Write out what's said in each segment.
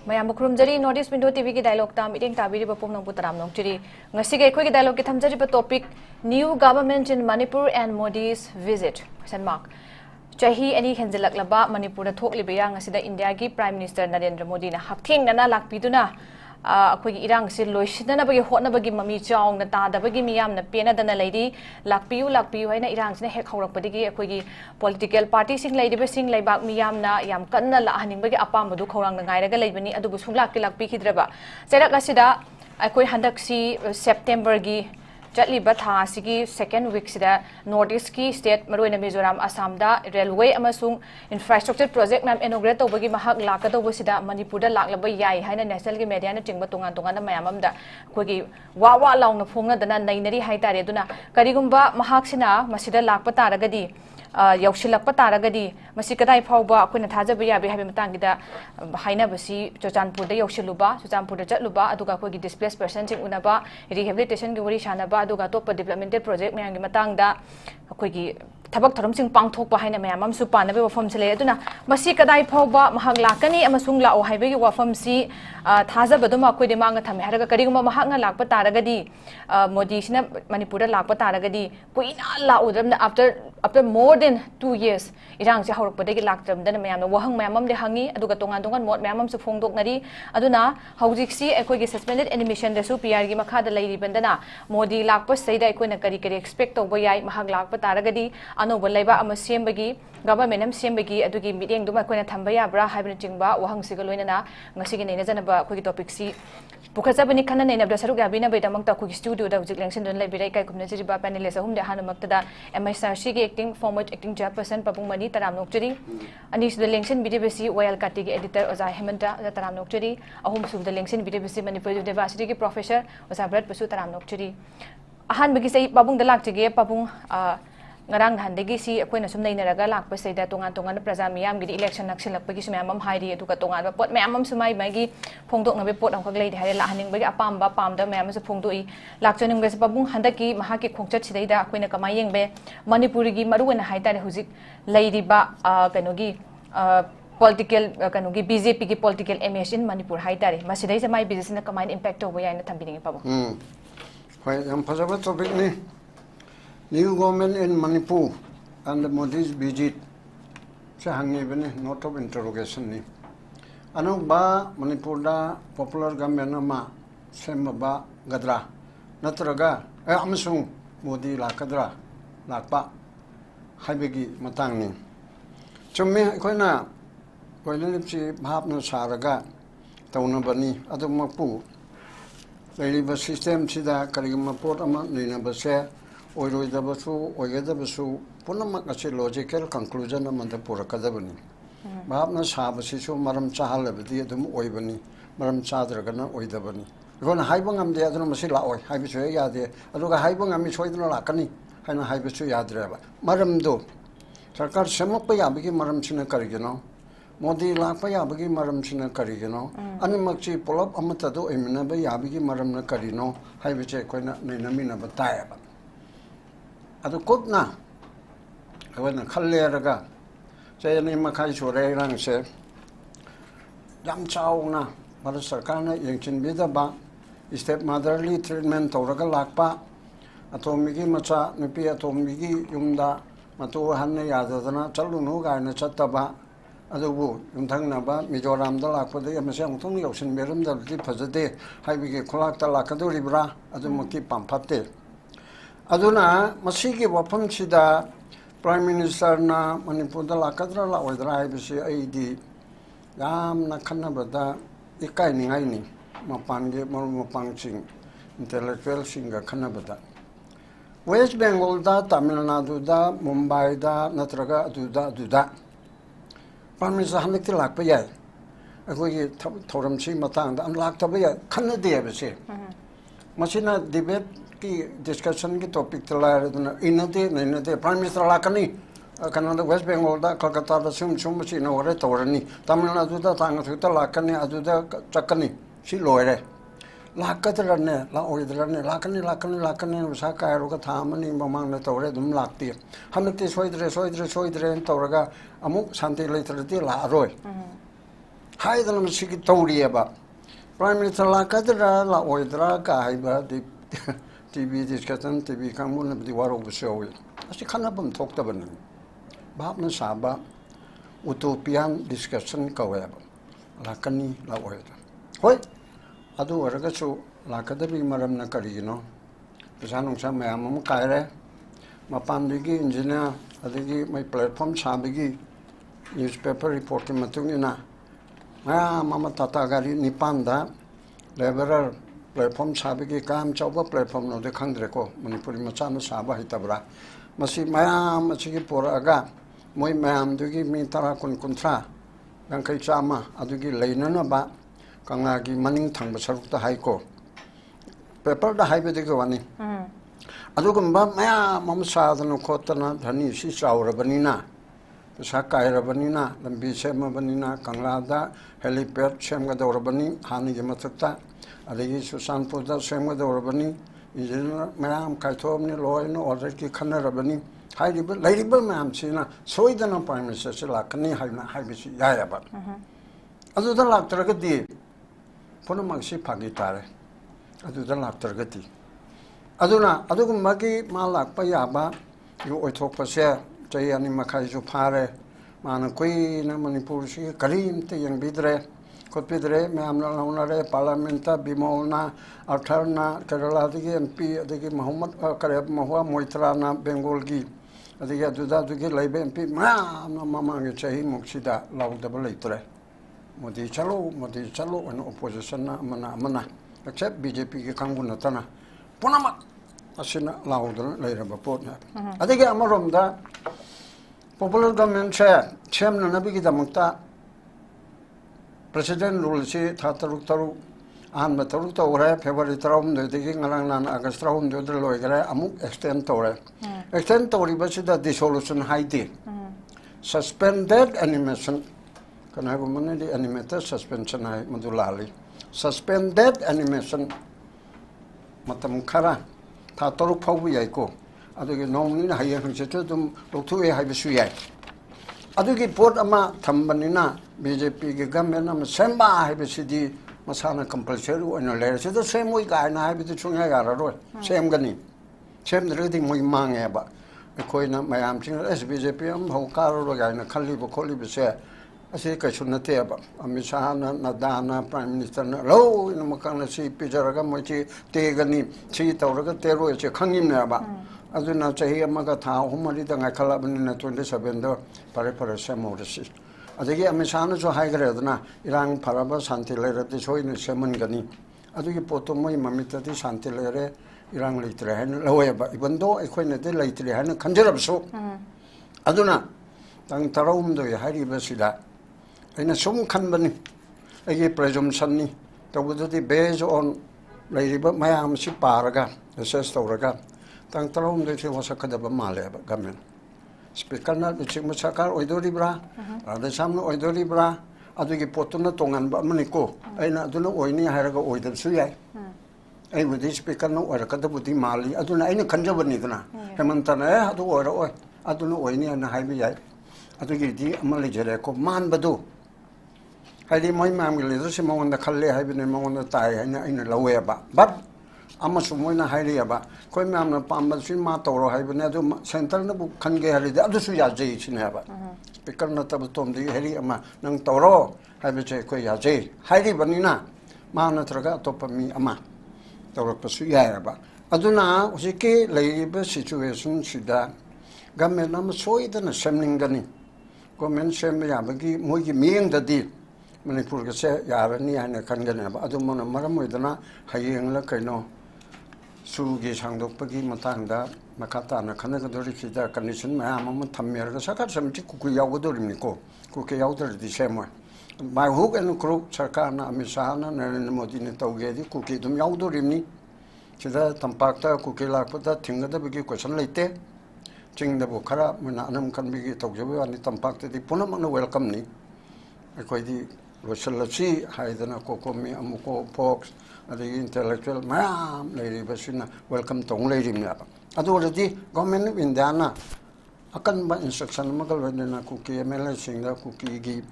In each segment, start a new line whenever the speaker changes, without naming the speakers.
Mayam Krumjari, Notice Window TV dialogue tam, eating Tabiri Pumno Putaram Nokchiri. Ngasige quick dialogue Tamjari topic New Government in Manipur and Modi's visit. San Mark. Chahi any Henzelak Laba, Manipur, the Tok Libya, Sida India, Prime Minister Narendra Modi, Hapking Nana Lak Piduna. Quick Irang Silush, then a bagi hot nabagi mami chong, the tada bagi miam, the pena than a lady, Lakpiu, and Iran's neck horapadi, a quiggy political party sing lady sing like back miam na yam kana la hanibagi apamadu korang the Nairaga Labani, Adubusula Kilaki Hidraba. Sedak Lasida, a quick handaksi September gi. Jatli Batha Sigi second week sida Northeast ki state Maruina Mizoram Assam da railway amasung infrastructure project nam inaugurate tawbagi mahak lakado sida Manipur da laklaba yai haina national gi media na chingba tungan tungan na mayamam da kogi wawa launa phongna dana nainari haitare duna karigumba mahak sina masida lakpa taragadi Yaushilakpa taragadi masikadai phawba akoina thajaba yabe habi matangida haina basi Chochanpur da Yaushiluba Chochanpur da Chatluba aduga kogi displaced person sing unaba rehabilitation gi wari shanaba aduga topa developmental project mayang gi matangda akogi thabak thorom sing pangthokpa haina mayamam su panabe wafam sele aduna masikadai phawba mahak lakani amasung lao haibe gi wafam si thajaba duma akoi de manga thame haraga kariguma mahak nga lakpa taragadi Modi sina Manipur da lakpa taragadi kuina la udram after more than 2 years irang se hawrapodagi laktam dana mayam wahang mayamam de hangi aduga tongan tongan mot mayamam su phongdok nari aduna hawjiksi ekoi gi suspended animation da su PR gi makha da lairi bandana Modi lakpa saida ekoi na kari expect to boyai mahag lakpa taragadi anoba laiba ama sembagi government am sembagi adugi meeting duma ekoi na thambaya bra haibna chingba wahang siga loina na ngasi gi neina janaba ekoi gi topic si Pukasabani kana neina da saru gabina bai damang ta kugi studio da jik lengsin don lai birai kai kumna jiri ba panelist ahum da hanu maktada MHRC gi acting former acting chairperson Papung Mani Taram Nokchuri ani su da lengsin BDBC WAYEL KATI gi editor Oza HEMANTA da Taram Nokchuri ahum su da lengsin BDBC Manipur University gi professor Oza BHARAT pasu Taram Nokchuri ahan bagi sai Papung da lak jige Papung ngarang handagi si akoina sum nei naraga lakpa seida tongan tongan praja miyam gi election naksilak pagi sum amam hairi aduka tongan ba pot mamam sumai magi phongdok nabe pot am khaglei haire la haning bagi apam ba pam da mamam su phongdoi lakchoning ges babung handaki mahaki khongchat sidaida akoina kamai yengbe manipuri gi maruena haitare hujik leiri ba kanogi political kanogi BJP gi political image in Manipur haitare masidai samai business na kamai impact over yaina thambini pabo
hoi am phajaba topic ni New government in Manipur and Modi's visit. Sahangibani note of interrogation ni. Anu ba Manipur da popular government nama semba gadra. Natraga amasung Modi lakadra lakpa haibegi matang ni. Chumme koina koina si bhap na saraga tauna bani adu mapu. Lady system sida karigama port ama nina base. Oiroidabasu, Oyadabasu, Punamakasi logical conclusion among the Purakadabani. Babna Sabasisu, Maram Chahalabadi, the Oibani, Maram Chadragana, Oidabani. You're going to Haibangam the other Masila or Haibisuya there. I look at Haibangam is Oidra Lakani, and a Haibisuya driver. Maram do. Sarkar Semapaya became Maram China Carigano. Modi Lapaya became Maram China Carigano. Animachi pull up Amatado, Eminaba Yabigi Maram Nacarino, Haibiche Quena, Ninamina Batayaba. Adu kutna kawana khalleraga chayani makai chore rang se jam chauna bharat sarkar na yengchin bidaba step motherly treatment toraga lakpa atomigi macha nupi atomigi yumda matu hanne yadadana chalunu gaina chattaba adubu yumthang na ba Mizoram da lakpa de amase thong yausin berum da li phajade haibigi khulak ta lakadu libra adumaki pampate Aduna masigi wapam sida Prime Minister na Manipur da lakadra la oidra ibisi aidi yam na khanabada ikai ningai ni mapange mapang sing intellectual singa khanabada West Bengal da Tamil Nadu da Mumbai da natraga aduda Prime Minister hanekti lakpa yai akoi thoram si matang da am laktaba yai khanade ibisi masina debate discussion ki topic tala inate Prime Minister lakani kanada West Bengal da Kolkata da sum si no ore torani Tamil Nadu da tanga thuta lakani aduda chakani si loire lakadrane la oidrane lakani saka aruga thamani mamang na tore dum lakti hanati soidre toraga amuk santi leitrati la aroi hai da nam sigi tawri ba prime minister la kadra la oidra ka hai ba di TV discussion TV kamun di waro bu show asi khana bam thok ta ban bab na saba utopian discussion ka wa ba la kani la oidra hoi adu waraga chu la kadabi maram na kari no pesanung sa mayam kai re mapan digi engineer adigi my platform sabigi newspaper reporting matungina mama tata gari nipanda laborer platform sabigi kam chauba platform no de khangdre ko manipuri machana saba hitabra masi mayam masi poraga moi mayam dugi mi tara kun kuntra dangkai chama adugi leinana ba kangagi maning thangba sarukta haiko paper da haibe de wani adugumba maya mam sadana khotana dhani si chaurabanina pesa kairabanina lambi semabanina kanglada helipad semga dorabani hani ge mathakta adegi susanpur da semga dorabani engineer mayam kaithomni loino order ki khanarabani hairiba lairiba mayam sina soidana prime minister se lakani haina haibisi yayaba aduda laktragadi puna magsi phagi tare aduda laktragadi aduna adugumagi malak payaba yu oithok pase chai ani makhai ju phare mana koi na manipur si karim te yang bidre kopidre me amna launare parlamenta bimolna atharna kerala digi mp digi mohammad kareb mahwa moitrana bengal gi adigi aduda dugi laibe mp ma mama nge chai muksida laudaba leitre modi chalo an opposition na mana except bjp ki kanguna tana punama asina laudana leiraba potna adigi amaromda popular government chemna nabi ki damukta president rule si thataruk taru an mataruk tawre February tarum de digi ngalang nan August tarum de loi gare amuk extend tawre extend tawri basida dissolution haide suspended animation kana go manali animator suspension hai madulali suspended animation matam khara thataruk phawu yai ko adugi nongni na haye hangse to dum loktu e haibe su yai adugi port ama thambanina BJP ge government am semba haibe sidi masana compulsory oina le se to semoi ga na haibe to chunga ga ro sem gani sem de ri moi mange ba koi na mayam ching BJP am ho ka ro ga na khali bo kholi be se ase ka chunate ba amisana nadana prime minister na lo in makang si pijaraga moi chi te gani chi tawraga te ro che khangim na ba aduna chahi amaga tha humari da ngakhala banina 27 do pare semorisi adegi amisana jo haigre aduna irang paraba santi lere de soine seman gani adugi poto moi mamita di santi lere irang leitre han loeba ibando ekhoine de leitre han khanjarabso aduna tang tarawum do hari basida aina sum khanbani agi presumption ni tawududi based on leiriba mayam si paraga assess tawraga tang tarawum de wasakadaba male ba gamen speaker na bichik masakar oidori bra ada samno oidori bra adugi potuna tongan ba maniko aina aduna oini haraga oidab su yai ai budi speaker no ora kadabudi mali aduna aina khanjabani dana hemanta na adu ora oi aduna oini na haibi yai adugi di amali jere ko man badu haidi moi mamgi le so monda khalle haibi ne monda tai aina lawe ba but amasu moina hairiya ba koi mamna pamba ma toro haibne adu center na bu khange hari adu su ya jei chine ba speaker na tab tom di heri ama nang toro haibe che koi ya jei hairi banina ma na traga top mi ama toro pasu ya ba aduna usike leiba situation sida gamme nam soidana semningani government sem ya bagi moigi mieng dadi manipur ga se yarani ana khangane ba adu mona maram oidana hayeng la kaino sugi 상독박이 matangda makatana khanagdori khida condition ma amam thammer ga sakar samti ku yagodorniko ku ke yaudordi semo my hook and crook sarkarna amisana narendra modi ne tawgedi ku ke dum yaudorimni chida tampakta ku ke lakpata thingada bigi question leite chingda bu khara mana anam kan bigi tawjabu ani tampakta di punamana welcome ni akoidi rosalasi haidana kokomi amuko fox adegi intellectual mayam lady basina welcome tong lady mi apa adu already government indana akan ba instruction magal wadena kuki MLA singda kuki gi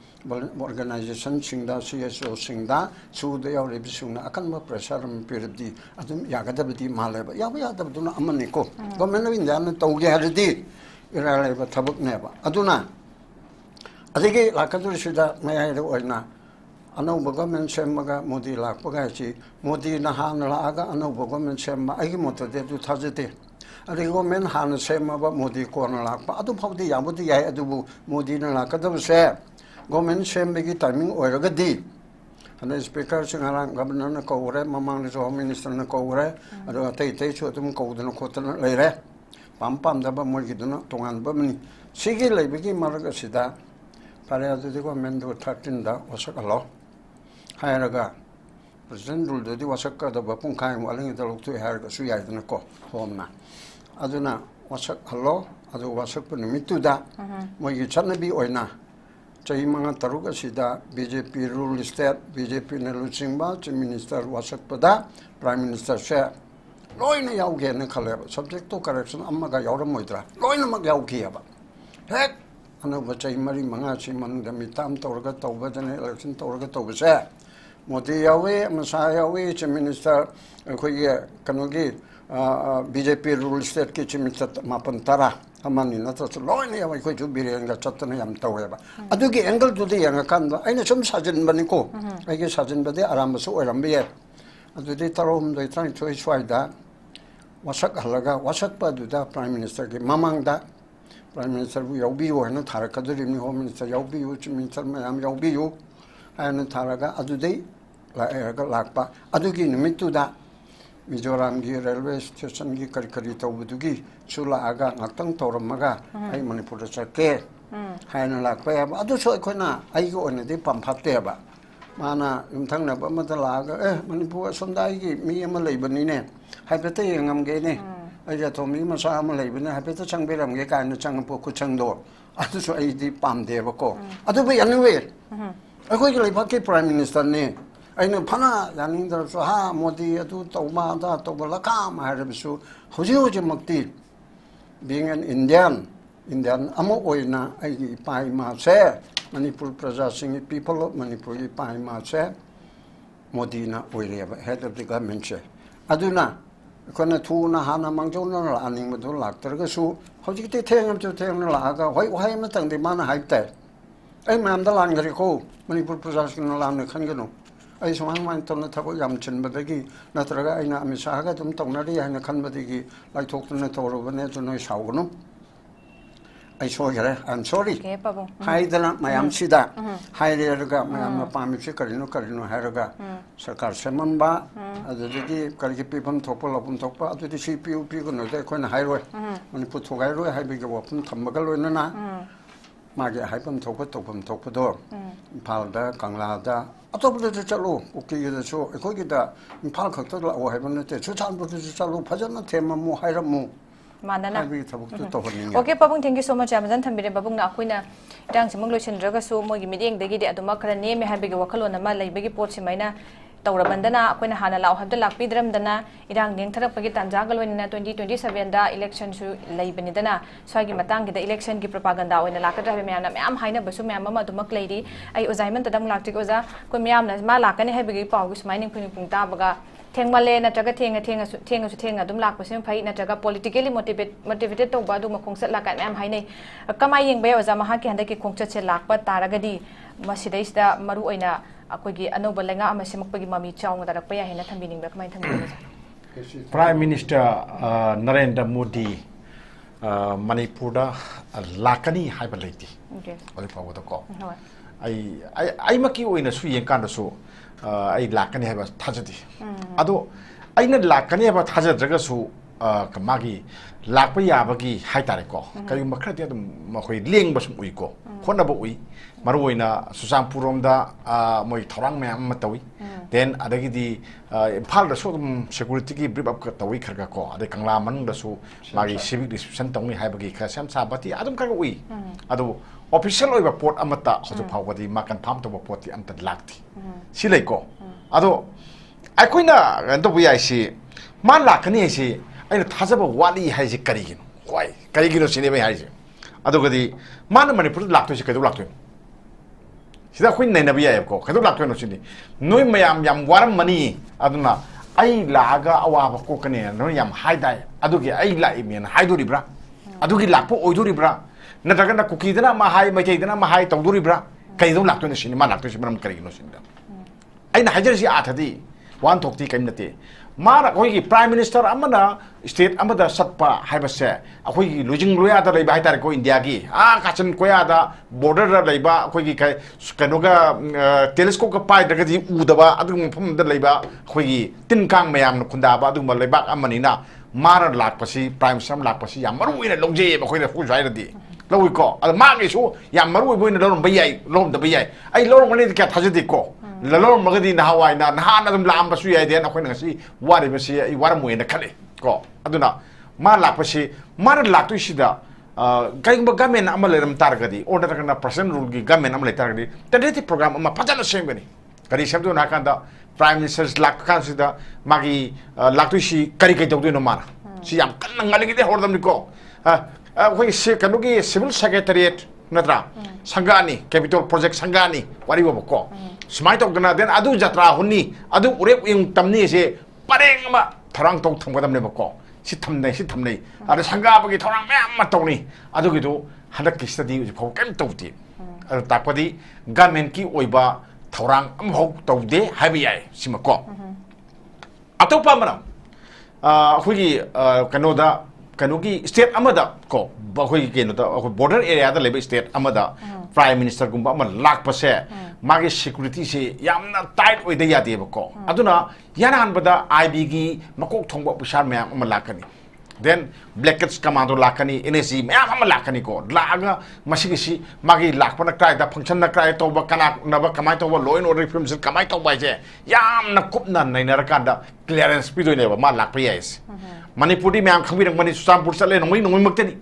organization singda CSO singda su de yaw rebi sungna akan ba pressure pirdi adum yagadabdi maleba yabadabduna amani ko government of India na tawge hardi iraleba thabuk neba aduna adigi lakadur sida mayai ro oina anauba government semaga Modi lakpaga chi Modi na han laaga anauba government sema agi motode du thajete arigo men han sema ba Modi ko na lakpa adu phawdi yamudi yai adu Modi na lakadab se government sembegi timing oiraga di ana speaker singarang governor na ko re mamang ni home minister na ko re adu atai tai chu tum ko dun ko tan leire pam pam da ba mo gi dun tongan ba mni sigi leibegi maraga sida pare adu di government do 13 da osakalo hairaga president rule di wasakka da ba pung khai mo aling da lok tu hairaga su yai dun ko homna aduna wasak hallo adu wasak pu nimitu da mo gi chanabi oina chai manga taruga sida BJP rule state BJP na luchingba chief minister wasak pada prime minister se loina yauge na khale subject to correction amma ga yauram moidra loina mak yauge ba hek anu ba chai mari manga chi man da mitam torga tawba dane election torga tawba se Modi yawe masa yawe chief minister khoi kanogi BJP rule state ki chief minister mapan tara amani na to loina yawe khoi ju bireng ga chatna yam tawe ba adugi angle du de yang kan ba aina som sajin bani ko aige sajin bade aram su oram be adudi tarom doi tran choi choi da wasak halaga wasak pa du da prime minister ki mamang da prime minister bu yobi yo na thara kaduri ni home minister yobi yo chief minister mayam yobi yo aina tharaga adudei la erga lakpa adugi nimitu da Mizoram gi railway station gi kari tawbudugi sula aga ngaktang toramaga ai Manipur chake haina lakpa ya adu so khona ai go ne de pamphatte ba mana imthang na ba matalaga Manipur sondai gi mi ama leibani ne haipete yangam ge ne ai ja thomi masa ama leibani haipete changberam ge kan chang po ku changdo adu so ai di pamde ba ko adu ba yanwe ai ko gi leibaki prime minister ne aina phana yaning dar so ha Modi adu tawma da tawbala kam harabisu hoji makti being an Indian amo oina ai pai ma se Manipur praja sing people of Manipur pai ma se Modi na oireba head of the government se aduna kona thu na hana mangjo na aning madu lak tar ga su hoji te thengam chu theng na la ga hoi ma tang de mana haite ai mam da lang gari ko Manipur praja sing na lam ne khan ga no ai somang man ton na thabo yam chin badagi natraga aina amisa ga tum tongnari haina khan badigi lai thok tun na toro bane to noi saugno ai so gare I'm sorry
ke pabu
haidana mayam sida hairega mayam na pami se karino hairaga sarkar seman ba adudi kargi pipam thokpa lapum thokpa adudi CPU pi ko no de khona hairoi mani pu thogai roi haibi ge wapum thambaga loina na mage haipam thokpa tokpam thokpa do palda kanglada atopde chalo oki de so ekoi da phal khakta la o haibam te chu chan bu chalo phajana thema mu hairamu
Mandana.
Okay,
Okay, Pabung, thank you so much. Amazon Tambire Babung Nakuina, Dang Simulation Dragasu, Mogi meeting the Gidi Adumakra name, had big Wakalo and Malay Bigi Port Simina, Taura Bandana, Quina Hana Lau have the Lak Pidram Dana, Idang Nintarapagit and Jagalo in 2027 da election to Labenidana, Swagi Matangi, the election give propaganda in the Lakata, Mam Haina Basuma Mama Dumak lady, I was I meant the Dam Lacticosa, Kumiam, Malak, and Heavy Pogus, mining Puntabaga. Thengmale na jaga thenga dum lak pasim phai na jaga politically motivated to ba du ma khongset la kan am hainei kamai yeng be oza ma ha ki handa ki khongchat che lak pa taragadi masidais da maru oina akoi gi anoba lenga ama simak pagi mami chaung da rak pa ya hena thambining ba kamai thambi
Prime Minister Narendra Modi Manipur da lakani haiba leiti oi pawo da ko ai maki oina su yeng kan da su ai lakani haiba thajadi ado aina lakani haiba thajadraga su kamagi lakpa yabagi haitare ko kayu makhati adum makhoi leng basum ui ko khona ba ui maruina susam purom da moi thorang me am tawi then adagi di phal da so security ki brief up ka tawi kharga ko ade kangla man da su magi civic reception tawni haibagi kha sam sabati adum ka ui ado official oiba port amata hoju phawadi makan pham to port ti amta lakti silai ko ado aikoina ando bu yaisi man lakani si aina thajaba wali haisi karigin wai karigino sine bai haisi adugadi mana Manipur lakto si kadu lakto sida khoi nei na biya ko kadu lakto no sini noi mayam yam waram mani aduna ai laga awa ba ko kane no yam haidai adugi ai la imian haiduri bra adugi lakpo oiduri bra na daga na kuki dana ma hai mai dana ma hai tawduri bra kai do lakto no sini ma lakto si maram kari no sini ai na hajar si athadi wan thokti kai nate मारा कोई prime minister अमना state अमदा सत्पा हाइबसे अखोई losing लोया दा लेबा हाइतार को India की काचन कोया दा border दा लेबा अखोई kai कनोगा टेलीस्कोप का पाइ दगदी उदबा अदु मफम दा लेबा अखोई तिनकांग मयाम न खुंदाबा अदु म लेबा अमनिना मारा लाकपसी प्राइम मिनिस्टर लाकपसी याम मरु इना लौजे अखोई फु जाइरदी लौइको अद मागेसु याम मरु बोइन लोरम बयाई लोम द बयाई ai लोरम गने क्या थाजदी को lalor magadi na hawai na na dum lam basu ya den akhoi ngasi wari basi I war mu ina khale ko aduna ma lak pasi mar lak tu sida kai ba gamen amal ram targadi order kana person rule gi gamen amal targadi tadeti program ma pajana sembani kari sabdu na kan da prime minister's lak kan sida magi lak tu si kari kai dawdu no mana si yam kan ngali gi hordam ni ko akhoi se kanugi civil secretariat natra sangani capital project sangani wari bo ko smai tok dana den adu jatra hunni adu urep yung tamni se pareng ma tharang tok thamgadam ne bako si thamnai ada sanga bagi tharang mem ma tawni adu gi do hadak ki study phau kem tawti adu takpadi government ki oiba tharang am hok tawde habi ai simako atopa mana khugi kanoda kanogi state amada ko ba khugi keno da border area da lebe state amada prime minister gumba ma lak pase magi security se yamna tight oi da yade ba ko aduna yana han bada IB gi makok thongba pushar me am lakani then blackets commando lakani NSC me am lakani ko laga masigi si magi lakpana krai da function na krai to ba kana na ba kamai to ba law and order reforms kamai to ba je yamna kupna nai na rakanda clearance pido ne ba ma lakpa yes Manipuri me am khambirang mani Susampur sale nongoi maktani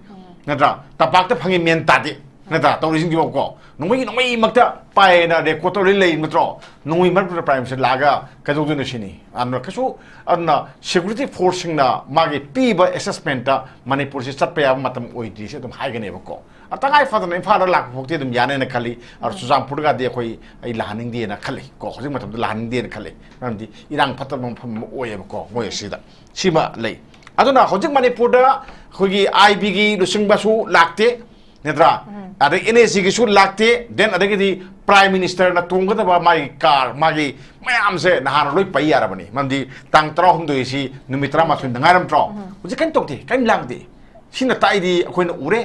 natra tapak ta phangi men tadi nata taurising jibo ko nongoi makta pai na de kotori lei matro nongoi mar prime minister laga kajo du sini anna kasu anna security force na magi piba assessment ta Manipur si satpa matam oidi se dum haigane ko atangai fadan fa lak phokti dum yane na khali ar Susampur ga de khoi ai lahaning de na khali ko hojing matam lahaning de na khali namdi irang phatam pham oye ko moi sida sima lei aduna hojing Manipur da khogi IB gi lusing basu lakte netra ada NSC gi su lakte then ada gi prime minister na tunga da ba mai car magi mayam se na har loi pai ara bani mandi tang tra hum doi si numitra ma sun ngaram tro uji kan tokti kan langdi sina tai di khoi na ure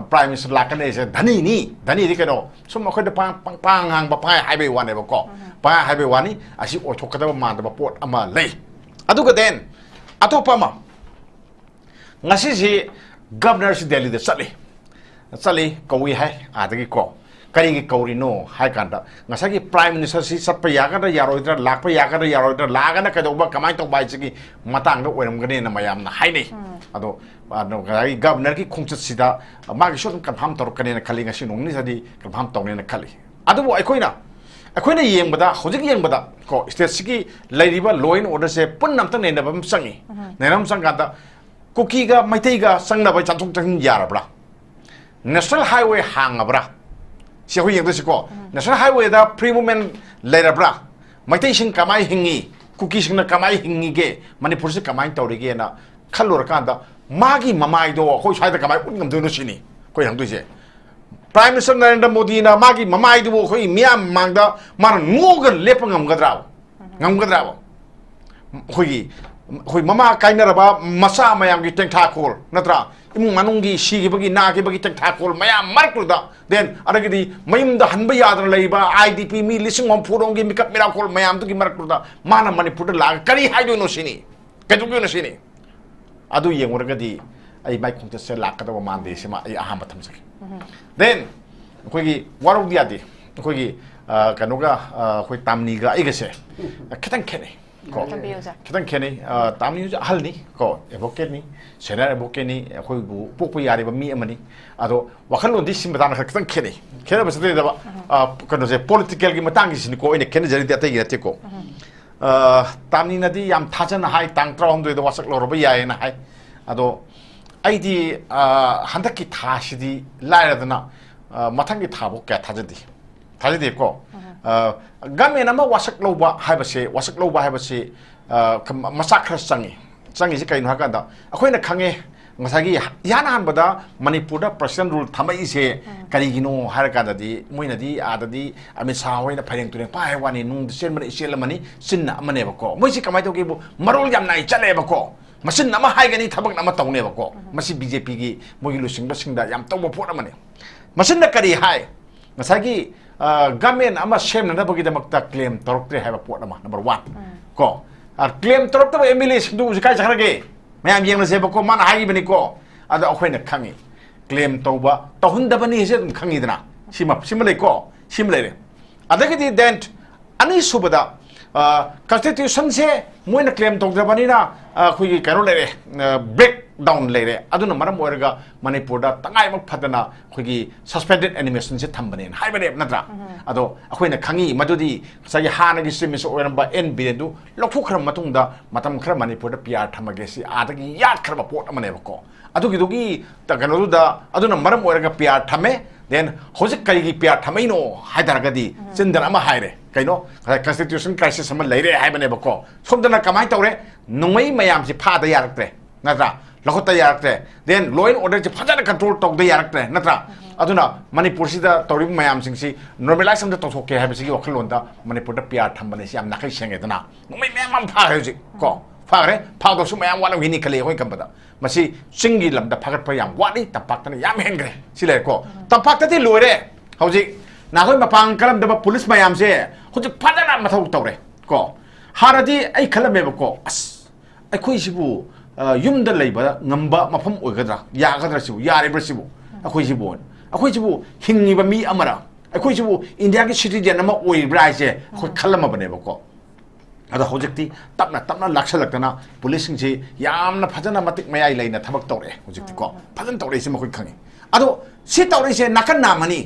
prime minister lakane se dhani di kano sum khoi da pang hang ba pai hai be wan ba ko pa hai be wani asi o thokada ba ma da ba pot ama lei aduga den atopa ma ngasi si governor si Delhi da sali kawi hai adagi ko kari gi kauri no hai kanda ngasagi prime minister si satpa yaga da yaroidra lakpa yaga da yaroidra lagana ka doba kamai to bai chi matang da oiram gane na mayam na hai nei ado gari governor ki khungchat sida magi shot confirm tor kane na khali ngasi nongni sadi confirm tawne na khali adu akoina yengbada hojik yengbada ko state sigi lairiba law and order se punnam tang ne na bam sangi nenam sangada Kuki ga maitai ga sangna bai chanthok chang yarabra national highway hangabra si hui yeng ko national highway da free movement lerabra maitai sing kamai hingi kuki sing na kamai hingi ge Manipur se kamai tawri ge na khalur kan da magi mamai do hoi sai da kamai ungam do no sini ko yang du je prime minister Narendra Modi na magi mamai do hoi miam mangda mar ngogan lepangam gadra hoi mama kainaraba masa mayam gi teng thakol natra imung manungi si gi bagi na gi bagi teng thakol mayam markulda then adagidi mayum da hanba yadra leiba IDP mi lising om phurong gi mikap miracle mayam tu gi markulda mana Manipur la kari haido no sini kaju no sini adu yenguragadi ai mai khongta se lakada ba mande sema ai aham batam saki then koi gi warog diade koi gi kanoga koi tamni ga igase ketang kene ko kitang kene tamni ju halni ko advocate ni senior advocate ni khoi bu pokpu yari ba mi amani ado wakhalo di sim badana kitang kene ba sate da ba kano se political gi matang gi sin ko ine kene jari da tai gi ko tamni na di yam thajana hai tang tra hom do wasak lo ro ba ya na hai ado ꯑꯩꯗꯤ ꯍꯟꯗꯛꯀꯤ ꯊꯥꯁꯤꯗꯤ ꯂꯥꯏꯔꯗꯅ ꯃꯊꯪꯒꯤ ꯊꯥꯕꯨ ꯀꯌꯥ ꯊꯥꯖꯗꯦꯀꯣ government ꯑꯃ ꯋꯥꯁꯛ ꯂꯧꯕ ꯍꯥꯏꯕꯁꯤ ꯃꯆꯥꯛ ꯈꯔ ꯆꯪꯉꯤꯁꯤ ꯀꯩꯅꯣ ꯍꯥꯏꯀꯥꯟꯗ ꯑꯩꯈꯣꯏꯅ ꯈꯪꯉꯦ ꯉꯁꯥꯏꯒꯤ ꯏꯍꯥꯟ ꯍꯥꯟꯕꯗ ꯃꯅꯤꯄꯨꯔꯗ ꯄꯔꯁꯣꯅꯦꯜ ꯔꯨꯜ ꯊꯝꯃꯛꯏꯁꯦ ꯀꯔꯤꯒꯤꯅꯣ ꯍꯥꯏꯔꯀꯥꯟꯗꯗꯤ ꯃꯣꯏꯅꯗꯤ ꯑꯥꯗꯗꯤ ꯑꯃꯤꯠ ꯁꯥ ꯍꯣꯏꯅ ꯐꯩꯔꯦꯡ ꯇꯨꯔꯦꯡ ꯄꯥꯏ ꯋꯥꯅꯤ ꯅꯨꯡꯗ ꯆꯦꯟꯕꯅ ꯏꯆꯦꯜ ꯑꯃꯅꯤ ꯆꯤꯟꯅ ꯑꯃꯅꯦꯕꯀꯣ ꯃꯣꯏꯁꯤ ꯀꯃꯥꯏꯅ ꯇꯧꯒꯦꯕꯨ ꯃꯔꯣꯜ ꯌꯥꯝ ꯅꯥꯏ ꯆꯠꯂꯦꯕꯀꯣ ꯃꯆꯤꯟ ꯑꯃ ꯍꯥꯏꯒꯅꯤ ꯊꯕꯛ ꯑꯃ ꯇꯧꯅꯦꯕꯀꯣ ꯃꯁꯤ BJPꯒꯤ ꯃꯣꯏꯒꯤ ꯂꯨꯆꯤꯡꯕꯁꯤꯡꯗ ꯌꯥꯝ ꯇꯧꯕ ꯄꯣꯠ ꯑꯃꯅꯤ ꯃꯁꯤꯅ ꯀꯔꯤ ꯍꯥꯏ ꯉꯁꯥꯏꯒꯤ ꯒꯃꯦꯟ ꯑꯃ ꯁꯦꯝꯅꯅꯕꯒꯤꯗꯃꯛꯇ ꯀ꯭ꯂꯦꯝ ꯇꯧꯔꯛꯇ꯭ꯔꯦ ꯍꯥꯏꯕ ꯄꯣꯠ ꯑꯃ ꯅꯝꯕꯔ 1 ꯀꯣ ꯀ꯭ꯂꯦꯝ ꯇꯧꯔꯛꯇꯕ MLAꯁꯤꯡꯗꯨ ꯍꯧꯖꯤꯛ ꯀꯥꯏ ꯆꯠꯈ꯭ꯔꯒꯦ ꯃꯌꯥꯝ ꯌꯦꯡꯂꯁꯦꯕꯀꯣ ꯃꯥꯅ ꯍꯥꯏꯈꯤꯕꯅꯤꯀꯣ ꯑꯗꯣ ꯑꯩꯈꯣꯏꯅ ꯈꯪꯉꯤ ꯀ꯭ꯂꯦꯝ ꯇꯧꯍꯟꯗꯕꯅꯤ ꯍꯥꯏꯁꯦ ꯑꯗꯨꯝ ꯈꯪꯉꯤꯗꯅ ꯁꯤꯃ ꯂꯩꯀꯣ ꯁꯤꯃ ꯂꯩꯔꯦ ꯑꯗꯒꯤꯗꯤ ꯗꯦꯟ ꯑꯅꯤꯁꯨꯕꯗ ꯀꯟꯁꯇꯤꯇ꯭ꯌꯨꯁꯟꯁꯦ ꯃꯣꯏꯅ ꯀ꯭ꯂꯦꯝ ꯇꯧꯗ꯭ꯔꯕꯅꯤꯅ ꯑꯩꯈꯣꯏꯒꯤ ꯀꯩꯅꯣ ꯂꯩꯔꯦ ꯕ꯭ꯔꯦꯛ ꯗꯥꯎꯟ ꯂꯩꯔꯦ ꯑꯗꯨꯅ ꯃꯔꯝ ꯑꯣꯏꯔꯒ ꯃꯅꯤꯄꯨꯔꯗ ꯇꯉꯥꯏꯃꯛ ꯐꯗꯅ ꯑꯩꯈꯣꯏꯒꯤ ꯁꯁꯄꯦꯟꯗꯦꯠ ꯑꯦꯅꯤꯃꯦꯁꯟꯁꯦ ꯊꯝꯕꯅꯦꯅ ꯍꯥꯏꯕꯅꯦꯕ ꯅꯠꯇ꯭ꯔꯥ ꯑꯗꯣ ꯑꯩꯈꯣꯏꯅ ꯈꯪꯉꯤ ꯃꯗꯨꯗꯤ ꯉꯁꯥꯏꯒꯤ ꯍꯥꯟꯅꯒꯤ ꯆꯤꯞ ꯑꯣꯏꯔꯝꯕ NB ꯑꯗꯨ ꯂꯧꯊꯣꯛꯈ꯭ꯔꯕ ꯃꯇꯨꯡꯗ ꯃꯇꯝ ꯈꯔ ꯃꯅꯤꯄꯨꯔꯗ PR ꯊꯝꯃꯒꯦ ꯁꯤ ꯑꯥꯗꯒꯤ ꯌꯥꯠꯈ꯭ꯔꯕ ꯄꯣꯠ ꯑꯃꯅꯦꯕꯀꯣ ꯑꯗꯨꯒꯤꯗꯨꯒꯤ ꯀꯩꯅꯣꯗꯨꯗ ꯑꯗꯨꯅ ꯃꯔꯝ ꯑꯣꯏꯔꯒ PR ꯊꯝꯃꯦ ꯗꯦꯟ ꯍꯧꯖꯤꯛ ꯀꯔꯤꯒꯤ PR ꯊꯝꯃꯩꯅꯣ ꯍꯥꯏꯇꯥꯔꯒꯗꯤ ꯆꯤꯟꯗꯅ ꯑꯃ ꯍꯥꯏꯔꯦ ꯀꯩꯅꯣ ꯀꯟꯁꯇꯤꯇ꯭ꯌꯨꯁꯟ ꯀ꯭ꯔꯥꯏꯁꯤꯁ ꯑꯃ ꯂꯩꯔꯦ ꯍꯥꯏꯕꯅꯦꯕꯀꯣ ꯁꯣꯝꯗꯅ ꯀꯃꯥꯏꯅ ꯇꯧꯔꯦ ꯅꯣꯡꯃꯩ ꯃꯌꯥꯝꯁꯤ ꯐꯥꯗ ꯌꯥꯔꯛꯇ꯭ꯔꯦ ꯅꯠꯇ꯭ꯔꯥ ꯂꯧꯈꯠꯇ ꯌꯥꯔꯛꯇ꯭ꯔꯦ ꯗꯦꯟ ꯂꯣ ꯑꯦꯟ ꯑꯣꯔꯗꯔꯁꯤ ꯐꯖꯅ ꯀꯟꯇ꯭ꯔꯣꯜ ꯇꯧꯗ ꯌꯥꯔꯛꯇ꯭ꯔꯦ ꯅꯠꯇ꯭ꯔꯥ ꯑꯗꯨꯅ ꯃꯅꯤꯄꯨꯔꯁꯤꯗ ꯇꯧꯔꯤꯕ ꯃꯌꯥꯝꯁꯤꯡꯁꯤ ꯅꯣꯔꯃꯦꯂꯥꯏꯖ ꯑꯃꯗ ꯇꯧꯊꯣꯛꯀꯦ ꯍꯥꯏꯕꯁꯤꯒꯤ ꯋꯥꯈꯜꯂꯣꯟꯗ ꯃꯅꯤꯄꯨꯔꯗ PR ꯊꯝꯕꯅꯦ ꯁꯤ ꯌꯥꯝ ꯅꯥꯈꯩ ꯁꯦꯡꯉꯦꯗꯅ ꯅꯣꯡꯃꯩ ꯃꯌꯥꯝ ꯑꯃ ꯐꯥꯈ꯭ꯔꯦ ꯍꯧꯖꯤꯛ ꯀꯣ ꯐꯥꯈ꯭ꯔꯦ ꯐꯥꯗꯧꯁꯨ ꯃꯌꯥꯝ ꯋꯥꯠꯂꯝꯈꯤꯅꯤ ꯈꯜꯂꯤ ꯑꯩꯈꯣꯏ ꯈꯟꯕꯗ ꯃꯁꯤ ꯆꯤꯡꯒꯤ ꯂꯝꯗ ꯐꯥꯒꯠꯄ ꯌꯥꯝ ꯋꯥꯠꯂꯤ ꯇꯝꯄꯥꯛꯇꯅ ꯌꯥꯝ ꯍꯦꯟꯈ꯭ꯔꯦ ꯁꯤ ꯂꯩꯔꯦꯀꯣ ꯇꯝꯄꯥꯛꯇꯗꯤ ꯂꯣꯏꯔꯦ ꯍꯧꯖꯤꯛ ꯅꯍꯥꯟꯈꯣꯏ ꯃꯄꯥꯡ ꯀꯜꯂꯝꯗꯕ ꯄꯨꯂꯤꯁ ꯃꯌꯥꯝꯁꯦ ꯍꯧꯖꯤꯛ ꯐꯖꯅ ꯃꯊꯧ ꯇꯧꯔꯦ ꯀꯣ ꯍꯥꯟꯅꯗꯤ ꯑꯩ ꯈꯜꯂꯝꯃꯦꯕꯀꯣ ꯑꯁ ꯑꯩꯈꯣꯏꯁꯤꯕꯨ ꯌꯨꯝꯗ ꯂꯩꯕ ꯉꯝꯕ ꯃꯐꯝ ꯑꯣꯏꯒꯗ꯭ꯔꯥ ꯌꯥꯒꯗ꯭ꯔꯥ ꯁꯤꯕꯨ ꯌꯥꯔꯤꯕ꯭ꯔꯥ ꯁꯤꯕꯨ ꯑꯩꯈꯣꯏꯁꯤꯕꯨ ꯍꯤꯡꯉꯤꯕ ꯃꯤ ꯑꯃꯔ ꯑꯩꯈꯣꯏꯁꯤꯕꯨ ꯏꯟꯗꯤꯌꯥꯒꯤ ꯁꯤꯇꯤꯖꯦꯟ ꯑꯃ ꯑꯣꯏꯕ꯭ꯔꯥ ꯍꯥꯏꯁꯦ ꯑꯩꯈꯣꯏ ꯈꯜꯂꯝꯃꯕꯅꯦꯕꯀோ ꯑꯗꯣ ꯍꯧꯖꯤꯛꯇꯤ ꯇꯞꯅ ꯂꯥꯛꯁꯜꯂꯛꯇꯅ ꯄꯨꯂꯤꯁꯁꯤꯡꯁꯤ ꯌꯥꯝꯅ ꯐꯖꯅ ꯃꯇꯤꯛ ꯃꯌꯥꯏ ꯂꯩꯅ ꯊꯕꯛ ꯇꯧꯔꯛꯑꯦ ꯍꯧꯖꯤꯛꯇꯤꯀꯣ ꯐꯖꯅ ꯇꯧꯔꯛꯏꯁꯤ ꯃꯈꯣꯏ ꯈꯪꯉꯤ ꯑꯗꯣ ꯁꯤ ꯇꯧꯔꯛꯏꯁꯦ ꯅꯥꯀꯟ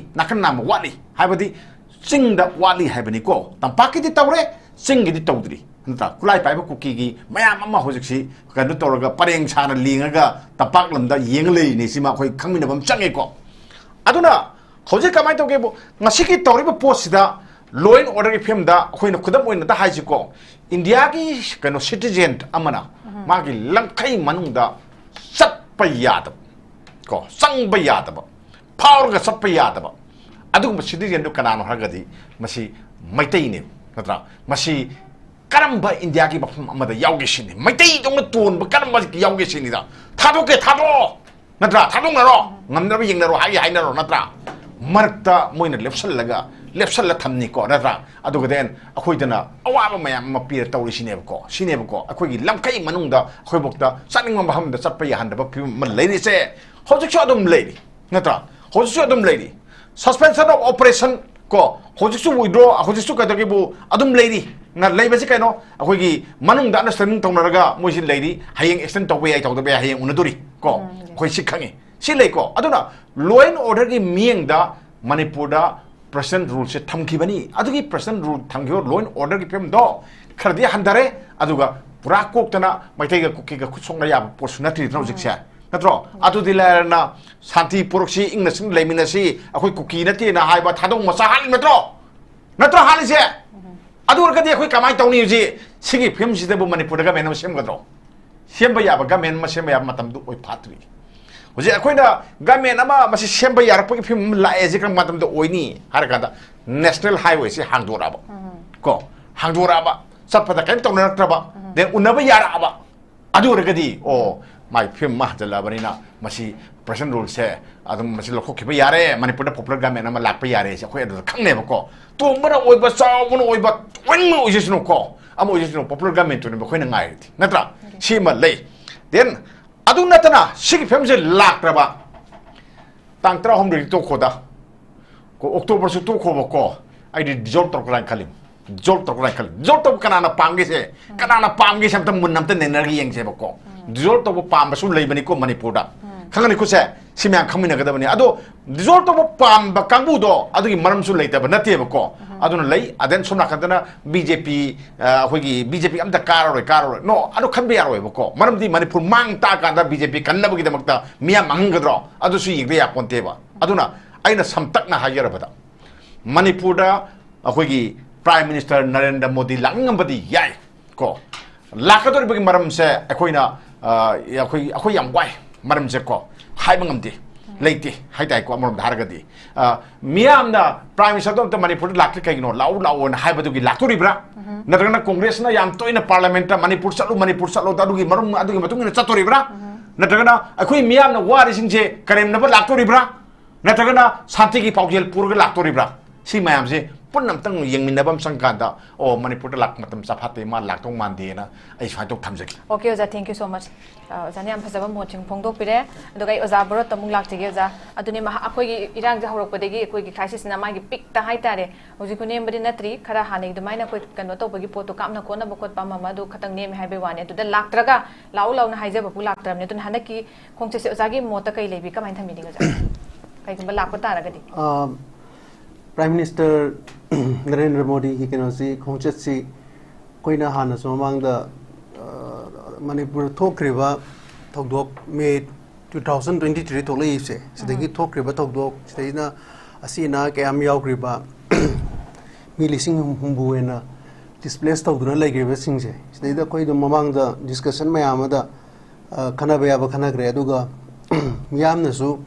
ꯅꯥꯝꯃ ꯋꯥꯠꯂꯤ ꯍꯥꯏꯕꯗꯤ ꯆꯤꯡꯗ ꯋꯥꯠꯂꯤ ꯍꯥꯏꯕꯅꯤꯀꯣ ꯇꯝꯄꯥꯛꯀꯤꯗꯤ ꯇꯧꯔꯦ ꯆꯤꯡꯒꯤꯗꯤ ꯇꯧꯗ꯭ꯔꯤ ꯅꯠꯇ꯭ꯔꯥ ꯈꯨꯠꯂꯥꯏ ꯄꯥꯏꯕ ꯀꯨꯀꯤꯒꯤ ꯃꯌꯥꯝ ꯑꯃ ꯍꯧꯖꯤꯛꯁꯤ ꯀꯩꯅꯣ ꯇꯧꯔꯒ ꯄꯔꯦꯡ ꯁꯥꯅ ꯂꯦꯡꯉꯒ ꯇꯝꯄꯥꯛ ꯂꯝꯗ ꯌꯦꯡꯉ ꯂꯩꯔꯤꯅꯤ ꯁꯤꯃ ꯑꯩꯈꯣꯏ ꯈꯪꯃꯤꯟꯅꯕ ꯑꯃ ꯆꯪꯉꯦꯀꯣ ꯑꯗꯨꯅ ꯍꯧꯖꯤꯛ ꯀꯃꯥꯏꯅ ꯇꯧꯒꯦꯕꯨ ꯉꯁꯤꯒꯤ ꯇꯧꯔꯤꯕ ꯄꯣꯠꯁꯤꯗ ꯂꯣ ꯑꯦꯟ ꯑꯣꯔꯗꯔꯒꯤ ꯐꯤꯕꯝꯗ ꯑꯩꯈꯣꯏꯅ ꯈꯨꯗꯝ ꯑꯣꯏꯅ ꯍꯥꯏꯁꯤꯀꯣ ꯏꯟꯗꯤꯌꯥꯒꯤ ꯀꯩꯅꯣ ꯁꯤꯇꯤꯖꯦꯟ ꯑꯃꯅ ꯃꯥꯒꯤ ꯂꯝꯈꯩ ꯃꯅꯨꯡꯗ ꯆꯠꯄ ꯌꯥꯗꯕ ꯀꯣ ꯆꯪꯕ ꯌꯥꯗꯕ ꯐꯥꯎꯔꯒ ꯆꯠꯄ ꯌꯥꯗꯕ ꯑꯗꯨꯒꯨꯝꯕ ꯁꯤꯇꯤꯖꯦꯟꯗꯨ ꯀꯅꯥꯅꯣ ꯍꯥꯏꯔꯒꯗꯤ ꯃꯁꯤ ꯃꯩꯇꯩꯅꯦ ꯅꯠꯇ꯭ꯔꯥ ꯃꯁꯤ ꯀꯔꯝꯕ ꯏꯟꯗꯤꯌꯥꯒꯤ ꯃꯐꯝ ꯑꯃꯗ ꯌꯥꯎꯒꯦ ꯁꯤꯅꯤ ꯃꯩꯇꯩꯗꯧꯅ ꯇꯣꯟꯕ ꯀꯔꯝꯕ ꯌꯥꯎꯒꯦ ꯁꯤꯅꯤꯗ ꯊꯥꯗꯣꯛꯑꯣ ꯅꯠꯇ꯭ꯔꯥ ꯊꯥꯗꯣꯛꯅꯔꯣ ꯉꯝꯅꯕ ꯌꯦꯡꯅꯔꯣ ꯍꯥꯏꯅꯔꯣ ꯅꯠꯇ꯭ꯔꯥ ꯃꯔꯛꯇ ꯃꯣꯏꯅ ꯂꯦꯞꯁꯜꯂ ꯊꯝꯅꯤꯀꯣ ꯅꯠꯇ꯭ꯔꯥ ꯑꯗꯨꯒ ꯗꯦꯟ ꯑꯩꯈꯣꯏꯗꯅ ꯑꯋꯥꯕ ꯃꯌꯥꯝ ꯑꯃ ꯄꯤꯔ ꯇꯧꯔꯤꯁꯤꯅꯦꯕꯀꯣ ꯑꯩꯈꯣꯏꯒꯤ ꯂꯝꯈꯩ ꯃꯅꯨꯡꯗ ꯑꯩꯈꯣꯏꯕꯣꯛꯇ ꯆꯠꯅꯤꯡꯕ ꯃꯐꯝꯗ ꯆꯠꯄ ꯌꯥꯍꯟꯗꯕ ꯐꯤꯕꯝ ꯑꯃ ꯂꯩꯔꯤꯁꯦ ꯍꯧꯖꯤꯛꯁꯨ ꯑꯗꯨꯝ ꯂꯩꯔꯤ ꯅꯠꯇ꯭ꯔꯥ ꯍꯧꯖꯤꯛꯁꯨ ꯑꯗꯨꯝ ꯂꯩꯔꯤ ꯁꯁꯄꯦꯟꯁꯟ ꯑꯣꯐ ꯑꯣꯄꯔꯦꯁꯟ ꯀꯣ ꯍꯧꯖꯤꯛꯁꯨ ꯋꯤꯗ꯭ꯔꯣ ꯍꯧꯖꯤꯛꯁꯨ ꯀꯩꯗꯧꯒꯦꯕꯨ ꯑꯗꯨꯝ ꯂꯩꯔꯤ ꯂꯩꯕꯁꯤ ꯀꯩꯅꯣ ꯑꯩꯈꯣꯏꯒꯤ ꯃꯅꯨꯡꯗ ꯑꯟꯗꯔꯁꯇꯦꯟꯗꯤꯡ ꯇꯧꯅꯔꯒ ꯃꯣꯏꯁꯤ ꯂꯩꯔꯤ ꯍꯌꯦꯡ ꯑꯦꯛꯁꯇꯦꯟ ꯇꯧꯕ ꯌꯥꯏ ꯇꯧꯗꯕ ꯌꯥꯏ ꯍꯌꯦꯡ ꯎꯅꯗꯣꯔꯤ ꯀꯣ ꯑꯩꯈꯣꯏ ꯁꯤ ꯈꯪꯉꯤ ꯁꯤ ꯂꯩꯀꯣ ꯑꯗꯨꯅ ꯂꯣ ꯑꯦꯟ ꯑꯣꯔꯗꯔꯒꯤ ꯃꯤꯠꯌꯦꯡꯗ ꯃꯅꯤꯄꯨꯔꯗ ꯄꯔꯁꯣꯅꯦꯜ ꯔꯨꯜꯁꯦ ꯊꯝꯈꯤꯕꯅꯤ ꯑꯗꯨꯒꯤ ꯄꯔꯁꯣꯅꯦꯜ ꯔꯨꯜ ꯊꯝꯈꯤꯕ ꯂꯣ ꯑꯦꯟ ꯑꯣꯔꯗꯔꯒꯤ ꯐꯤꯕꯝꯗꯣ ꯈꯔꯗꯤ ꯍꯟꯊꯔꯦ ꯑꯗꯨꯒ ꯄꯨꯔꯥ ꯀꯣꯛꯇꯅ ꯃꯩꯇꯩꯒ ꯀꯨꯀꯤꯒ ꯈꯨꯠ ꯁꯣꯛꯅ ꯌꯥꯕ ꯄꯣꯠꯁꯨ ꯅꯠꯇ꯭ꯔꯤꯗꯅ ꯍꯧꯖꯤꯛꯁꯦ ꯅꯠꯇ꯭ꯔꯣ ꯑꯗꯨꯗꯤ ꯂꯩꯔꯅ ꯁꯥꯟꯇꯤ ꯄꯨꯔꯛꯁꯤ ꯏꯪꯅ ꯆꯤꯡꯅ ꯂꯩꯃꯤꯟꯅꯁꯤ ꯑꯩꯈꯣꯏ ꯀꯨꯀꯤ ꯅꯠꯇꯦꯅ ꯍꯥꯏꯕ ꯊꯥꯗꯣꯛ ꯃꯆꯥ ꯍꯥꯠꯂꯤ ꯅꯠꯇ꯭ꯔꯣ ꯍꯥꯠꯂꯤꯁꯦ ꯑꯗꯨ ꯑꯣꯏꯔꯒꯗꯤ ꯑꯩꯈꯣꯏ ꯀꯃꯥꯏꯅ ꯇꯧꯅꯤ ꯍꯧꯖꯤꯛ ꯁꯤꯒꯤ ꯐꯤꯕꯝꯁꯤꯗꯕꯨ ꯃꯅꯤꯄꯨꯔꯗ ꯒꯃꯦꯟ ꯑꯃ ꯁꯦꯝꯒꯗ꯭ꯔꯣ ꯁꯦꯝꯕ ꯌꯥꯕ ꯒꯃꯦꯟ ꯑꯃ ꯁꯦꯝꯕ ꯌꯥꯕ ꯃꯇꯝꯗꯨ ꯑꯣꯏ ꯐꯥꯠꯇ꯭ꯔꯤ ꯍꯧꯖꯤꯛ ꯑꯩꯈꯣꯏꯅ ꯒꯃꯦꯟ ꯑꯃ ꯃꯁꯤ ꯁꯦꯝꯕ ꯌꯥꯔꯛꯄꯒꯤ ꯐꯤꯕꯝ ꯑꯃ ꯂꯥꯛꯑꯦ ꯀꯔꯝꯕ ꯃꯇꯝꯗ ꯑꯣꯏꯅꯤ ꯍꯥꯏꯔꯀꯥꯟꯗ ꯅꯦꯁꯅꯦꯜ ꯍꯥꯏꯋꯦꯁꯤ ꯍꯥꯡꯗꯣꯔꯛꯑꯕ ꯀꯣ ꯍꯥꯡꯗꯣꯔꯛꯑꯕ ꯆꯠꯄꯗ ꯀꯔꯤꯝ ꯇꯧꯅꯔꯛꯇ꯭ꯔꯕ ꯗꯦꯟ ꯎꯅꯕ ꯌꯥꯔꯛꯑꯕ ꯑꯗꯨ ꯑꯣꯏꯔꯒꯗꯤ ꯃꯥꯏ ꯐꯤꯕꯝ ꯑꯃ ꯍꯟꯖꯜꯂꯛꯑꯕꯅꯤꯅ ꯃꯁꯤ ꯄꯔꯁꯣꯅꯦꯜ ꯔꯨꯜꯁꯦ ꯑꯗꯨꯝ ꯃꯁꯤ ꯂꯧꯊꯣꯛꯈꯤꯕ ꯌꯥꯔꯦ ꯃꯅꯤꯄꯨꯔꯗ ꯄꯣꯄꯨꯂꯔ ꯒꯃꯦꯟ ꯑꯃ ꯂꯥꯛꯄ ꯌꯥꯔꯦ ꯑꯩꯈꯣꯏ ꯑꯗꯨꯗ ꯈꯪꯅꯦꯕꯀꯣ ꯇꯣꯡꯕꯅ ꯑꯣꯏꯕ ꯆꯥꯎꯕꯅ ꯑꯣꯏꯕ ꯑꯣꯏꯅꯤꯡꯕ ꯑꯣꯏꯖꯁꯅꯨꯀꯣ ꯑꯃ ꯑꯣꯏꯖꯁꯅꯨ ꯄꯣꯄꯨꯂꯔ ꯒꯃꯦꯟꯇꯨꯅꯦꯕ ꯑꯩꯈꯣꯏꯅ ꯉꯥꯏꯔꯗꯤ ꯅꯠꯇ꯭ꯔꯥ ꯁꯤꯃ ꯂꯩ ꯗꯦꯟ ꯑꯗꯨ ꯅꯠꯇꯅ ꯁꯤꯒꯤ ꯐꯤꯕꯝꯁꯦ ꯂꯥꯛꯇ꯭ꯔꯕ ꯇꯥꯡ 13 ꯇꯣꯛꯈꯣꯗ ꯑꯣꯛꯇꯣꯕꯔꯁꯨ ꯇꯣꯛꯈꯣꯕꯀꯣ ꯑꯩꯗꯤ ꯗꯤꯖꯣꯜꯞ ꯇꯧꯔꯛꯀ꯭ꯔꯥꯅ ꯈꯜꯂꯤ ꯗꯤꯖꯣꯜꯞ ꯇꯧꯕ ꯀꯅꯥꯅ ꯄꯥꯝꯒꯦꯁꯦ ꯑꯝꯇ ꯃꯨꯟꯅ ꯑꯝꯇ ꯅꯩꯅꯔꯒ ꯌꯦꯡꯁꯦꯕꯀꯣ ꯗꯤꯖꯣꯜꯞ ꯇꯧꯕ ꯄꯥꯝꯕꯁꯨ ꯂꯩꯕꯅꯤꯀꯣ ꯃꯅꯤꯄꯨꯔꯗ ꯈꯪꯒꯅꯤꯀꯣꯁꯦ ꯁꯤ ꯃꯌꯥꯝ ꯈꯪꯃꯤꯟꯅꯒꯗꯕꯅꯤ ꯑꯗꯣ ꯗꯤꯖꯣꯜꯞ ꯇꯧꯕ ꯄꯥꯝꯕ ꯀꯥꯡꯕꯨꯗꯣ ꯑꯗꯨꯒꯤ ꯃꯔꯝꯁꯨ ꯂꯩꯇꯕ ꯅꯠꯇꯦꯕꯀꯣ aduna lei aden somna kandana BJP hoigi BJP amda karoi no adu khanbe yaroi bako maramdi Manipur mang ta kanda BJP kannabagi damakta miya mangadro adu su yigre ya konteba aduna aina samtakna hajarabada Manipur da hoigi Prime Minister Narendra Modi langambadi yai ko lakadori bagi maram se akoina akoi yam wai maram se ko haibangamdi leite haidai ko maram dharagadi miyamna Prime Minister to Manipur lakli kaigino lau na haibadu gi laktori bra nadrana Congress na yam toina Parliament Manipur salu adugi marum adugi matungina chatori bra nadrana akoi miyamna wari singje karem na laktori bra nadrana santi gi paujel purga laktori bra si mayam se punam tang yang minabam sangkanda oh Manipur lak matam sapate ma lak tong mande na ai sai tok thamjaki
okay oza thank you so much zani am phasaba moching phongdok pire adugai oza baro tamung lak tige oza aduni ma akoi gi irang ja horok padegi akoi gi crisis na ma gi pik ta hai tare hoji ku nem bari natri khara hane du maina koi kano to bagi poto kamna kona bakot pa mama du khatang nem hai be wane tu da lak traga lau na haije bapu lak tram ne tun hanaki khongche se oza gi mota kai lebi kamai thami ding oza kai gumba lak pata ragadi
Prime Minister Narendra Modi ki kenosi khongchet si koina hana somang da Manipur thokriba thokdok me 2023 tholei se sidagi thokriba thokdok sidina asina kayam yaukriba mi lising humbuena displaced thokduna laigriba singse sidida koi do mamang da discussion mayam da khana baya ba khana gre aduga miyam na su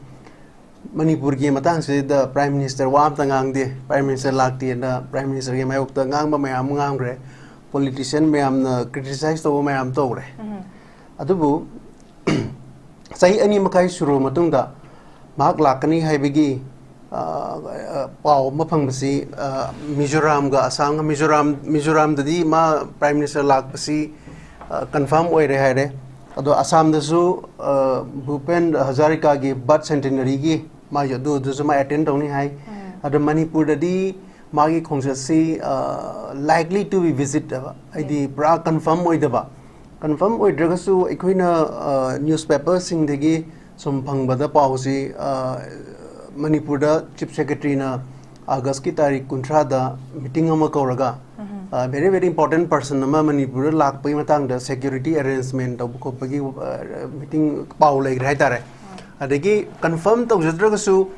Manipur ki matang se the Prime Minister wam tangang de Prime Minister lakti na Prime Minister ki mayok ta ngang ba mayam ngang re politician mayam na criticize to mayam to re adubu sai ani makai suru matung da mak lakani haibigi pau mafang basi Mizoram ga Assam Mizoram dadi ma Prime Minister lak basi confirm oi re haire ado Assam da su Bhupen Hazarika gi birth centenary gi ma yodu du su ma attend tong ni hai ado Manipur dadi magi khongsi likely to be visit idi pra confirm oi daba confirm oi draga su ikoina newspaper sing degi sum phangba pau si Manipur da Chief Secretary na August ki tarik 19 da meeting ama kauraga very very important person nama Manipur lak pai matang da security arrangement to ko pagi meeting pau lai rai tare adegi confirm to jadra su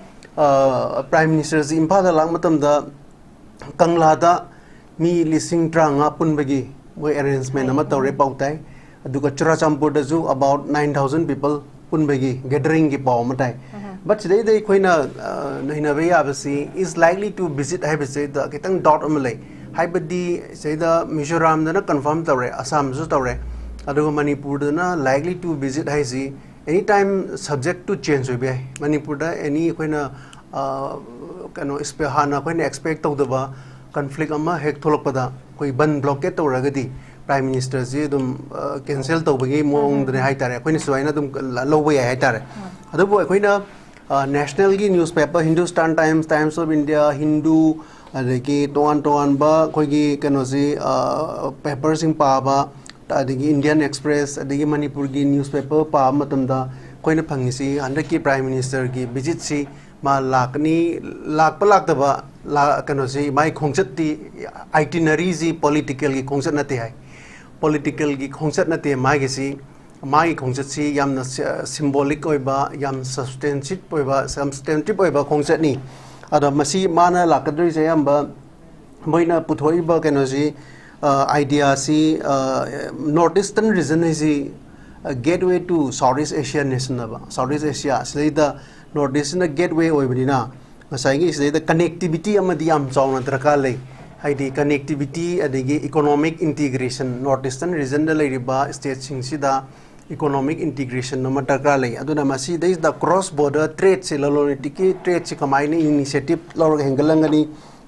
Prime Minister ji impa da lang matam da kangla da mi lising tranga pun bagi moi arrangement nama tore pau tai aduga Churachampur da zu about 9,000 people pun bagi gathering ki pau matai but today the koina naina be abasi is likely to visit habisi the kitang dot amlai haibadi say the Mizoram na confirm tawre Assam zu tawre aduga Manipur na likely to visit haisi anytime subject to change be Manipur da any koina kano ispehana koina expect tawdaba conflict ama hek tholokpada koi ban blockade tawragadi Prime Minister ji dum cancel tawbagi mong dre haitare koina suaina dum lowe haitare adubu koina national gi newspaper Hindustan Times, Times of India, Hindu adagi toan ba koigi kanosi papers sing pa ba adagi Indian Express adagi Manipur gi newspaper pa matamda koina phangisi handaki Prime Minister gi visit si ma lakni lakpa ba la kanosi mai khongchat ti itinerary ji political gi khongchat na te hai political gi khongchat na te mai gi si mai khongchat si yamna symbolic oiba yam substantive oiba khongchat ni ada masi mana lakadri se amba moina puthoiba kenosi idea si northeastern region is gateway to Southeast Asia nation ba Southeast Asia sida northeastern gateway oibina ngasai gi sida connectivity amadi am chawna drakale haidi connectivity adigi economic integration northeastern region da leiriba state sing sida economic integration no mataka lai aduna masi there is the cross border trade se lalonitiki trade se kamaini initiative lor hengalangani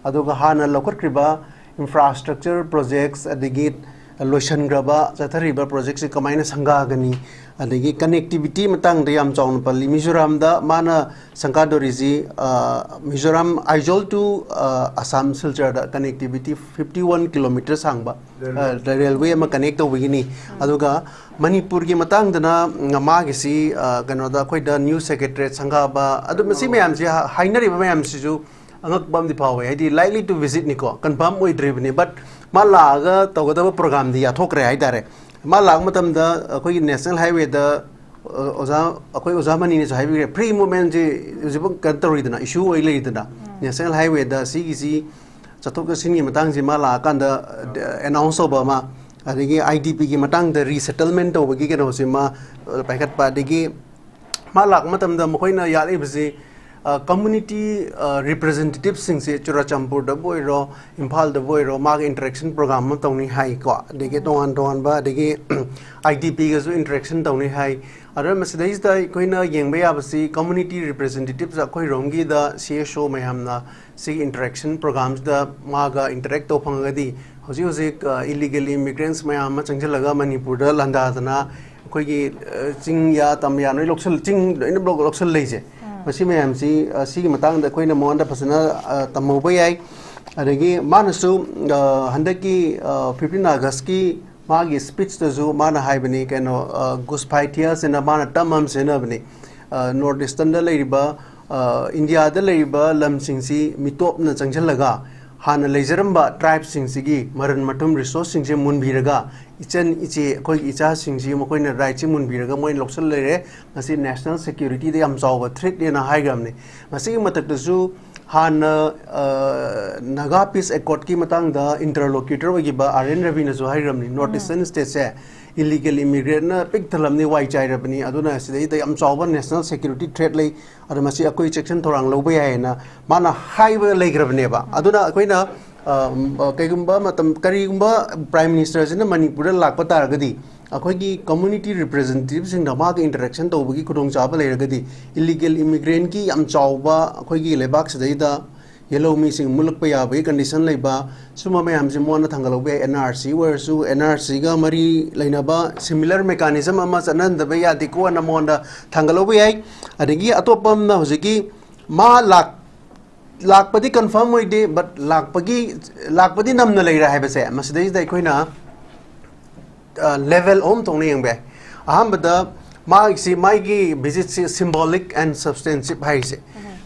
aduga hana lokor kriba infrastructure projects adigi lotion graba chathariba projects se kamaina sanga gani adigi connectivity matang de yam chawn pali Mizoram da mana sanga doriji Mizoram Aizawl to Assam Silchar da connectivity 51 kilometers hangba railway ma connect to begini aduga Manipur ki matang dana ngama gi si kano da khoi da new secretary sanga ba adu masi mayam ji hainari mayam si ju angak bam di pawe haidi likely to visit ni ko confirm oi dribni but ma laga tawada program di ya thokre hai dare ma lag matam da koi national highway da oza akoi oza mani ne highway pre movement ji jibang kantori dana issue oi le dana national highway da si chathok sin gi matang ji ma la kan da announce ba ma adigi IDP gi matang da resettlement to gi keno si ma paikat pa digi ma lag matam da mokoi na ya le bisi community representatives sing se Churachampur da boiro Imphal da boiro mag interaction program ma tawni hai ko dege ton ba dege IDP ga su interaction tawni hai ara masidais da koina yengbe abasi community representatives a koi rongi da CSO mayamna si interaction programs da maga interact to phangadi hoji illegal immigrants mayam ma changjalaga Manipur da landa dana koi gi ching ya tam ya noi loksal ching in blog loksal leije masi mayam si matang da koina monda phasana tamoba yai adagi manasu handaki 15 August ki magi speech da zu mana haibani keno guspai tias in mana tamam sena bani northeastern da leiba India da leiba lamsing si mitop na changjalaga hana leijaramba tribes sing sigi maran matum resource sing je munbiraga ichen ichi koi icha sing ji mokoi na right chi munbiraga moi loksal leire masi national security de am chaw threat de na haigram ni masi matak da su hana naga peace accord ki matang da interlocutor wagi ba RN Ravi na su haigram ni northeastern state se illegal immigrant na pik thalam ni wai chai rabani aduna sidai da am chaw national security threat lei adu masi akoi section thorang loba ya na mana haiba leigrabne ba aduna akoi na kaigumba matam karigumba prime minister jina Manipur lakpa taragadi akhoi community representatives in dama interaction to bugi khudong chaba leiragadi illegal immigrant ki am chawba akhoi gi lebak sidai da yellow mi sing mulak pa ya bai condition leiba suma mayam je mona thangalo be NRC versu NRC ga mari leinaba similar mechanism ama sanan da bai ya diko na monda thangalo be ai adigi atopam na hojiki ma lakpadi confirm hoide but lakpadi namna leira hai base masidai dai koina level om tong ne be ahambada ma si mai gi visit symbolic and substantive hai se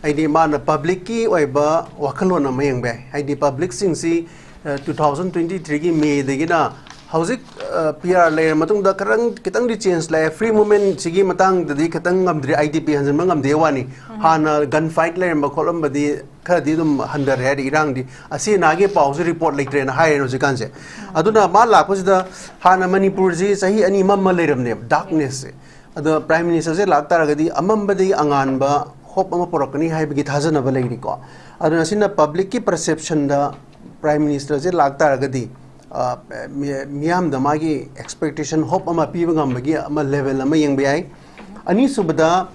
aidi mana public ki oiba wakalona mayang be aidi public sing si 2023 gi May de gina hauzik PR layer matung da karang kitang di change la free movement sigi matang di kitang ngamdri IDP hanjan mangam dewani hana gunfight layer ma kolam badi khadi dum handar he irang di asi nage pause report like train hai no jikan se aduna ma la posida hana Manipur ji sahi ani mamma leram ne darkness adu prime minister je lak taragadi amam badi angan ba hope ama porokani hai bigi thajana ba leiri ko aduna sina public ki perception da prime minister je lak taragadi miyam da magi expectation hope ama piba ngambagi ama level ama yengbe ai ani subada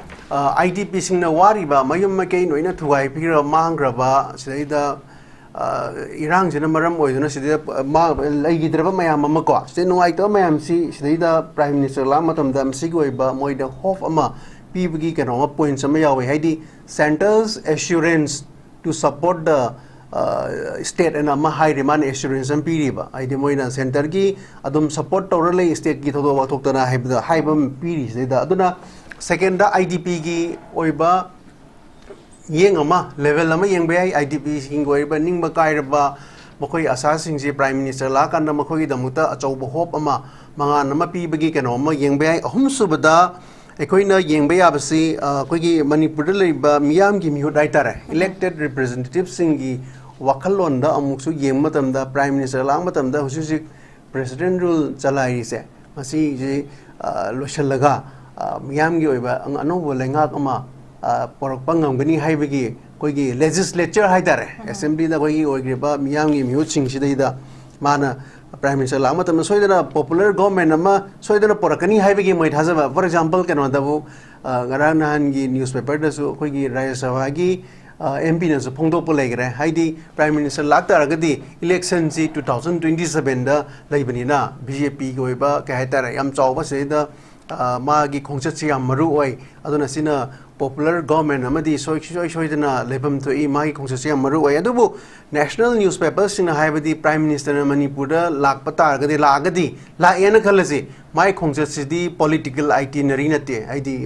IDP singna wariba mayum makai noina thuai pira mangraba sidaida irang jena maram oiduna sidida ma laigidreba mayam ama ko se nuai to mayam si sidaida prime minister la matam dam sigoiba moida hope ama pibagi kano points ama yawe haidi centers assurance to support the state and ama high demand assurance and piriba I demoina center ki adum support totally state ki thodo wa thoktana haibda haibam piri seda aduna second da IDP gi oiba yeng ama level ama yeng bai IDP sing oiba ningba kairaba mokoi asa sing ji prime minister la kan mokoi damuta achauba hope ama manga nama pi bagi kano ama yeng bai ahum subada ekoina yeng bai abasi koigi Manipur leiba miyam gi mihu daitare elected representatives singi wakalon da amuksu yeng matam da prime minister lang matam da hususi president rule chalai se masi ji loshalaga miyam gi oiba anobo lengak ama porok pangam gani haibagi koigi legislature haidare assembly da koigi oigreba miyam gi mihu sing sidai mana prime minister lang matam soidana popular government ama soidana porakani haibagi moi thajaba for example kano dabu garang nahan gi newspaper da su koigi Rajya Sabha gi MP na su phongdok polegre haidi prime minister lakta aragadi election si 2027 da laibani na BJP go ba ka haitara yam chawba se da ma gi khongchat si yam maru oi aduna sina popular government amadi soidana lebam to e ma gi khongchat si yam maru oi adubu national newspapers sina haibadi prime minister na Manipur da lakpa taragadi lagadi la ena khalasi mai khongchat si di political itinerary na te haidi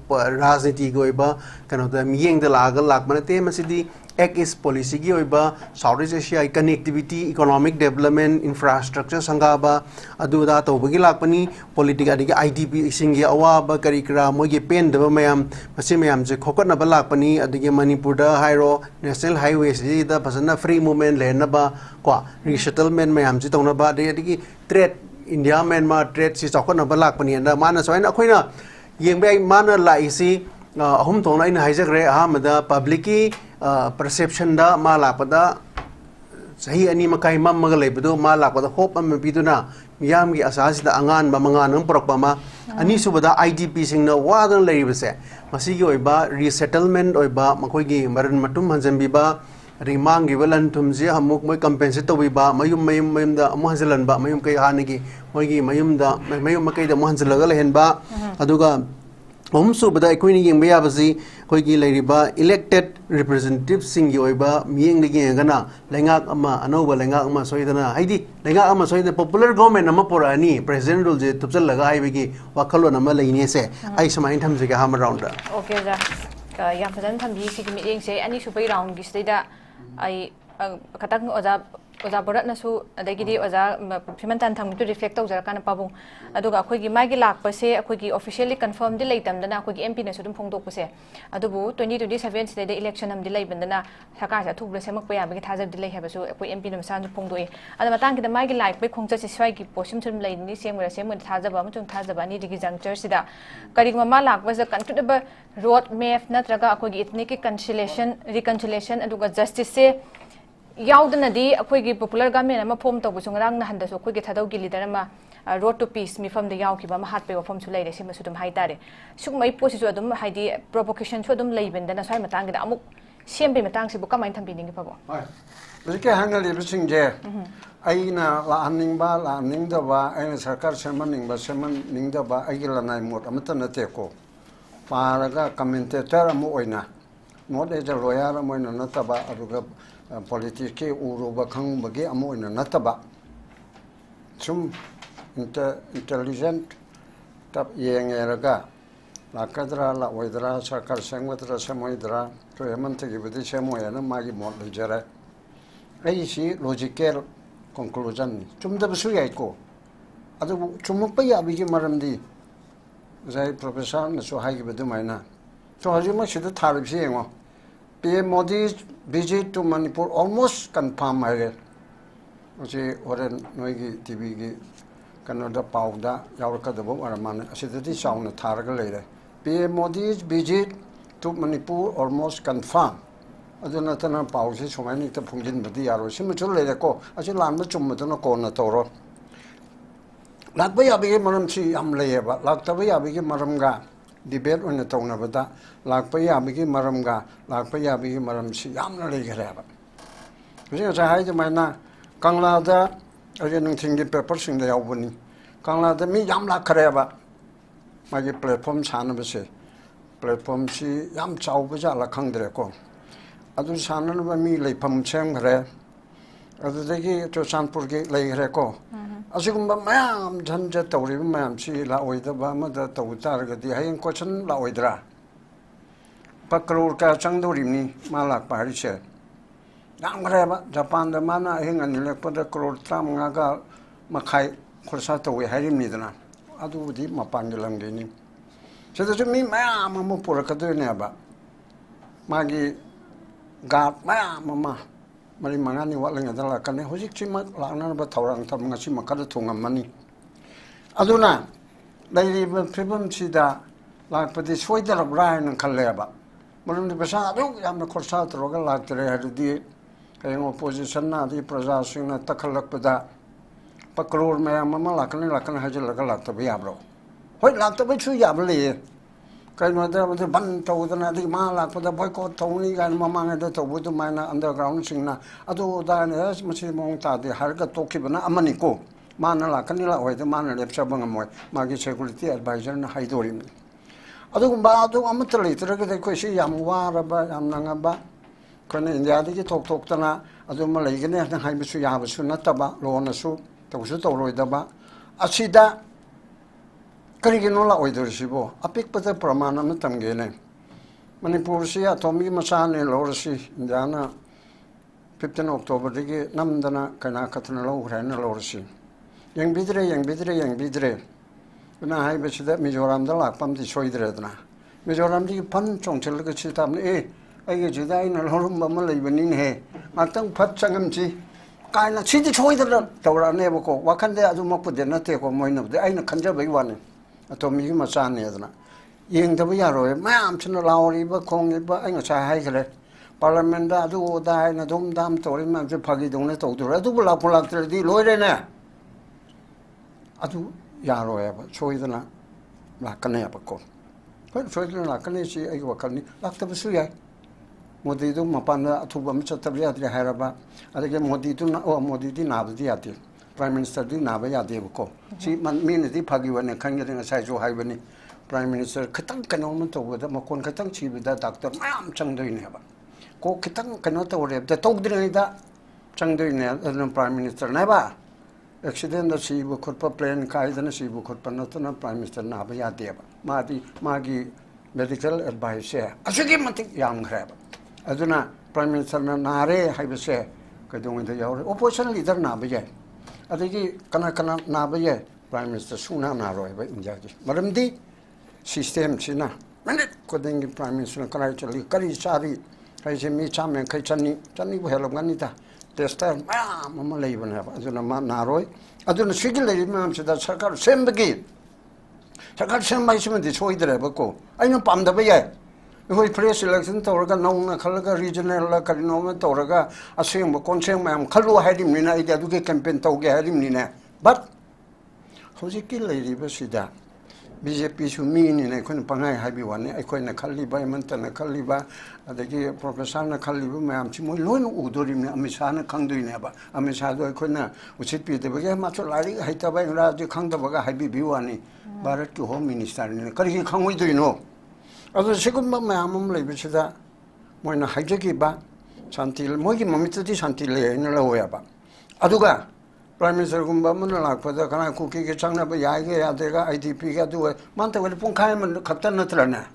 राजनीति गोइबा कनो the मियेंग the लागल लाक मनते मसिदी Act is policy gi oiba Southeast Asia connectivity economic development infrastructure sangaba aduda tawbagi lakpani politica digi IDP singi awaba karikra mogi pen daba mayam masi mayam je khokatna ba lakpani adigi Manipur da hairo national highways da pasana free movement lenaba kwa resettlement mayam ji tawna ba digi trade India Myanmar trade si chokna ba lakpani da mana soina khoina yengbe mana la isi ahum thongna in hijack ahamada public perception da malapada sahi ani makai mamma lebedo malapada hope am biduna miyam gi asasi da angan ba mangan ang porok ma ani subada IDP singna wadan leibase masi gi oiba resettlement oiba makoi gi maran matum hanjambi ba rimang gi walan tumji hamuk moi compensate to ba mayum da amu hanjalan ba mayum kai hanigi moi gi mayum makai da mu hanjalaga lehen ba aduga Homsubada equini yang bayabasi koi ki lairiba elected representatives sing yoiba mieng lagi gana lengak ama anoba lengak ama soidana haidi lengak ama soida popular government nama pora ani president rule je tupsal laga ai bagi wakalo nama laini se ai samain tham jega ham round da
okay ja yang fadan tham bi si mi eng se ani super round gi sida ai katang oza Bharat na su adagidi oza HEMANTA thang to reflect tawjar kana pabung aduga khoi gi magi lak pase khoi gi officially confirm di leitam dana khoi gi MP na su dum phongdok pase adubu 2027 sida election am di lei bandana sakar sa thubra semak pa ya bagi thajab di lei haba su khoi MP na san phongdoi ada matang ki da magi like pe khongcha si swai gi posim thum lei ni semra semon thajaba amchung thajaba ni digi juncture sida kari ma lak ba concludable road map natraga khoi gi ethnic reconciliation aduga justice se yaudana di akhoi popular government ama form to busung rang na handa so akhoi thadau gi leader ama road to peace mi fam da yaw ki ba ma hat pe form su leire sima sudum hai tare suk mai posi su adum haidi provocation su adum leiben dana sai matang da amuk sembe matang si bu kamai tham bi ning pa bo
Bike hanga li bising je aina la aning da ba aina sarkar seman ning da ba agila nai mot amata na te ko paraga commentator amu oina mod e lawyer amu na nataba aduga politiki uruba khang bagi amu ina nataba sum intelligent tab yengeraga la kadra la oidra sarkar sangwatra samoidra to HEMANTA gi bidi samoyana magi mod jara ai si logical conclusion chum da su yai ko adu chum pa ya bi gi maramdi zai professor na so hai gi bidu maina so haji ma sidu tharib si yengo PM Modi's visit to Manipur almost confirmed hai oje oren noigi TV gi kanada pauda yaurka da bo araman asidati sauna tharaga leire PM Modi's visit to Manipur almost confirmed aduna tana pausi somani ta phungjin badi yaro simu chul leire ko asi lanba chummaduna ko na toro lakba yabi maram si am leyeba lakta yabi gi maram ga debate on tawna bada lakpa yabi gi maram ga lakpa yabi gi maram si yamna legereba bisin sa hai de na kangla da aje nung thingi paper sing da yawbuni kangla da mi yam la khareba magi platform chana base platform si yam chau ba ja la khangdre ko adu chana ba mi leifam cheng khare adu degi to Chanpur gi lei khare ko asigumba mayam janja tawri mayam si la oida ba ma da tawtar ga di hayin question la oidra pakrur ka changdori ni malak pari che yang greba Japan da mana hin an le pa da crore tram nga ga makhai khursa tawi harim ni dana adu di mapan gelam ge ni se da mi mayam mo pura ka de ne ba magi ga mayam ma mari mangani walang adala kan hojik chima lana ba thawrang tham ngasi makada thungam mani aduna dairi ba phibam sida lakpati soida rabrai nan khalle ba mulum di basa adu yamna khorsa troga laktre hadi kayang opposition na di praja singna takhalak pada pakror mayam ma lakkan hajil laga lakta ba yabro hoi lakta ba chu yable kai no da ban tau da na di ma la ko da boycott tau ni ga ma ma da tau bu ma na underground sing na adu da ne ma chi mong ta de har ga to ki bana amani ko ma na la kan ni la oi da ma na lep sa bang moy ma gi security advisor na hai dori adu ba adu am ta le tra ga de ko shi yam wa ra ba yam na nga ba ko ne india di tok ta na adu ma le ga ne na hai bu su ya bu su na ta ba lo na su tau su tau roi da ba asida karigino la oidor sibo apik pata pramana na tamgene Manipur si atomi masane lorsi Indiana 15 October digi namdana kana katna lo hrana lorsi yang bidre na hai besida Mizoram da lakpam di soidre dana Mizoram di pan chongchel ga chitam ai ge jidai na lorum ba ma leibani he matang phat changam chi kai na chidi soidre tawra ne ba ko wakande aju makpu de na te ko moina de ai na khanja bai wane atomi masane dana yeng da ba yaro ma am chna lauri ba khong ba ai nga cha hai gele Parliament da adu da na dum dam tori ma je phagi dong ne to dur adu la pulak tre di loi re ne adu yaro ya ba soidana la kane ba ko ko soidana la kane si ai wa kani lak ta su ya modi du ma pan da thu ba mi cha ta ya de ha ra ba adage modi du na o modi di na ba di ya de prime minister di na ba ya de ko si man mi ne di phagi wa ne khang ge nga sai jo hai ba ni prime minister khatang kano man to da ma kon khatang chi bi da doctor mam chang doi ne ba ko kitang kano to re da tok dre da chang doi ne prime minister na ba accident da si bu khot pa plane kai da na si bu khot pa na to na prime minister na ba ya de ba ma gi medical advice ya asigi matik yang khra ba aduna prime minister na re hai ba se ka dong da yaw opposition leader na ba ya adigi kana na ba ya prime minister suna na ro ba inja ji maram di system china minute ko ding prime minister kana chali kari sari kai se mi chamen kai chani bu helom ngani ta tester ma lei bana aduna ma naroi aduna sigil lei ma chida sarkar sembagi sarkar sembai simen di soidre ba ko aina pamda ba ya hoi press election tawraga nongna khalaga regional la kalino ma tawraga aseng ba konseng ma khalu haidim ni na ida du ke campaign tawge haidim ni na but hoji ki lei ri ba sida BJP su mi ni na khon pangai habi wane ai khoi na khalli ba MHRC na khalli ba adagi professor na khalli ba mayam chi moi loin udori ni amisa na khangdoi ne ba amisa do khoi na uchit pi de ba ge ma cho lari haita ba ra de khangda ba ga habi bi wani bharat ki home minister ni kari ki khangoi doi no ado sigum ba mayam am lei bisida moi na haijaki ba santil moi ki mamit ti santil le na lo ya ba aduga Prime Minister gumba mana lak pada kana kuki ke changna ba yai ge ya de ga IDP ga du man ta wal pung khai man khaptan na tra na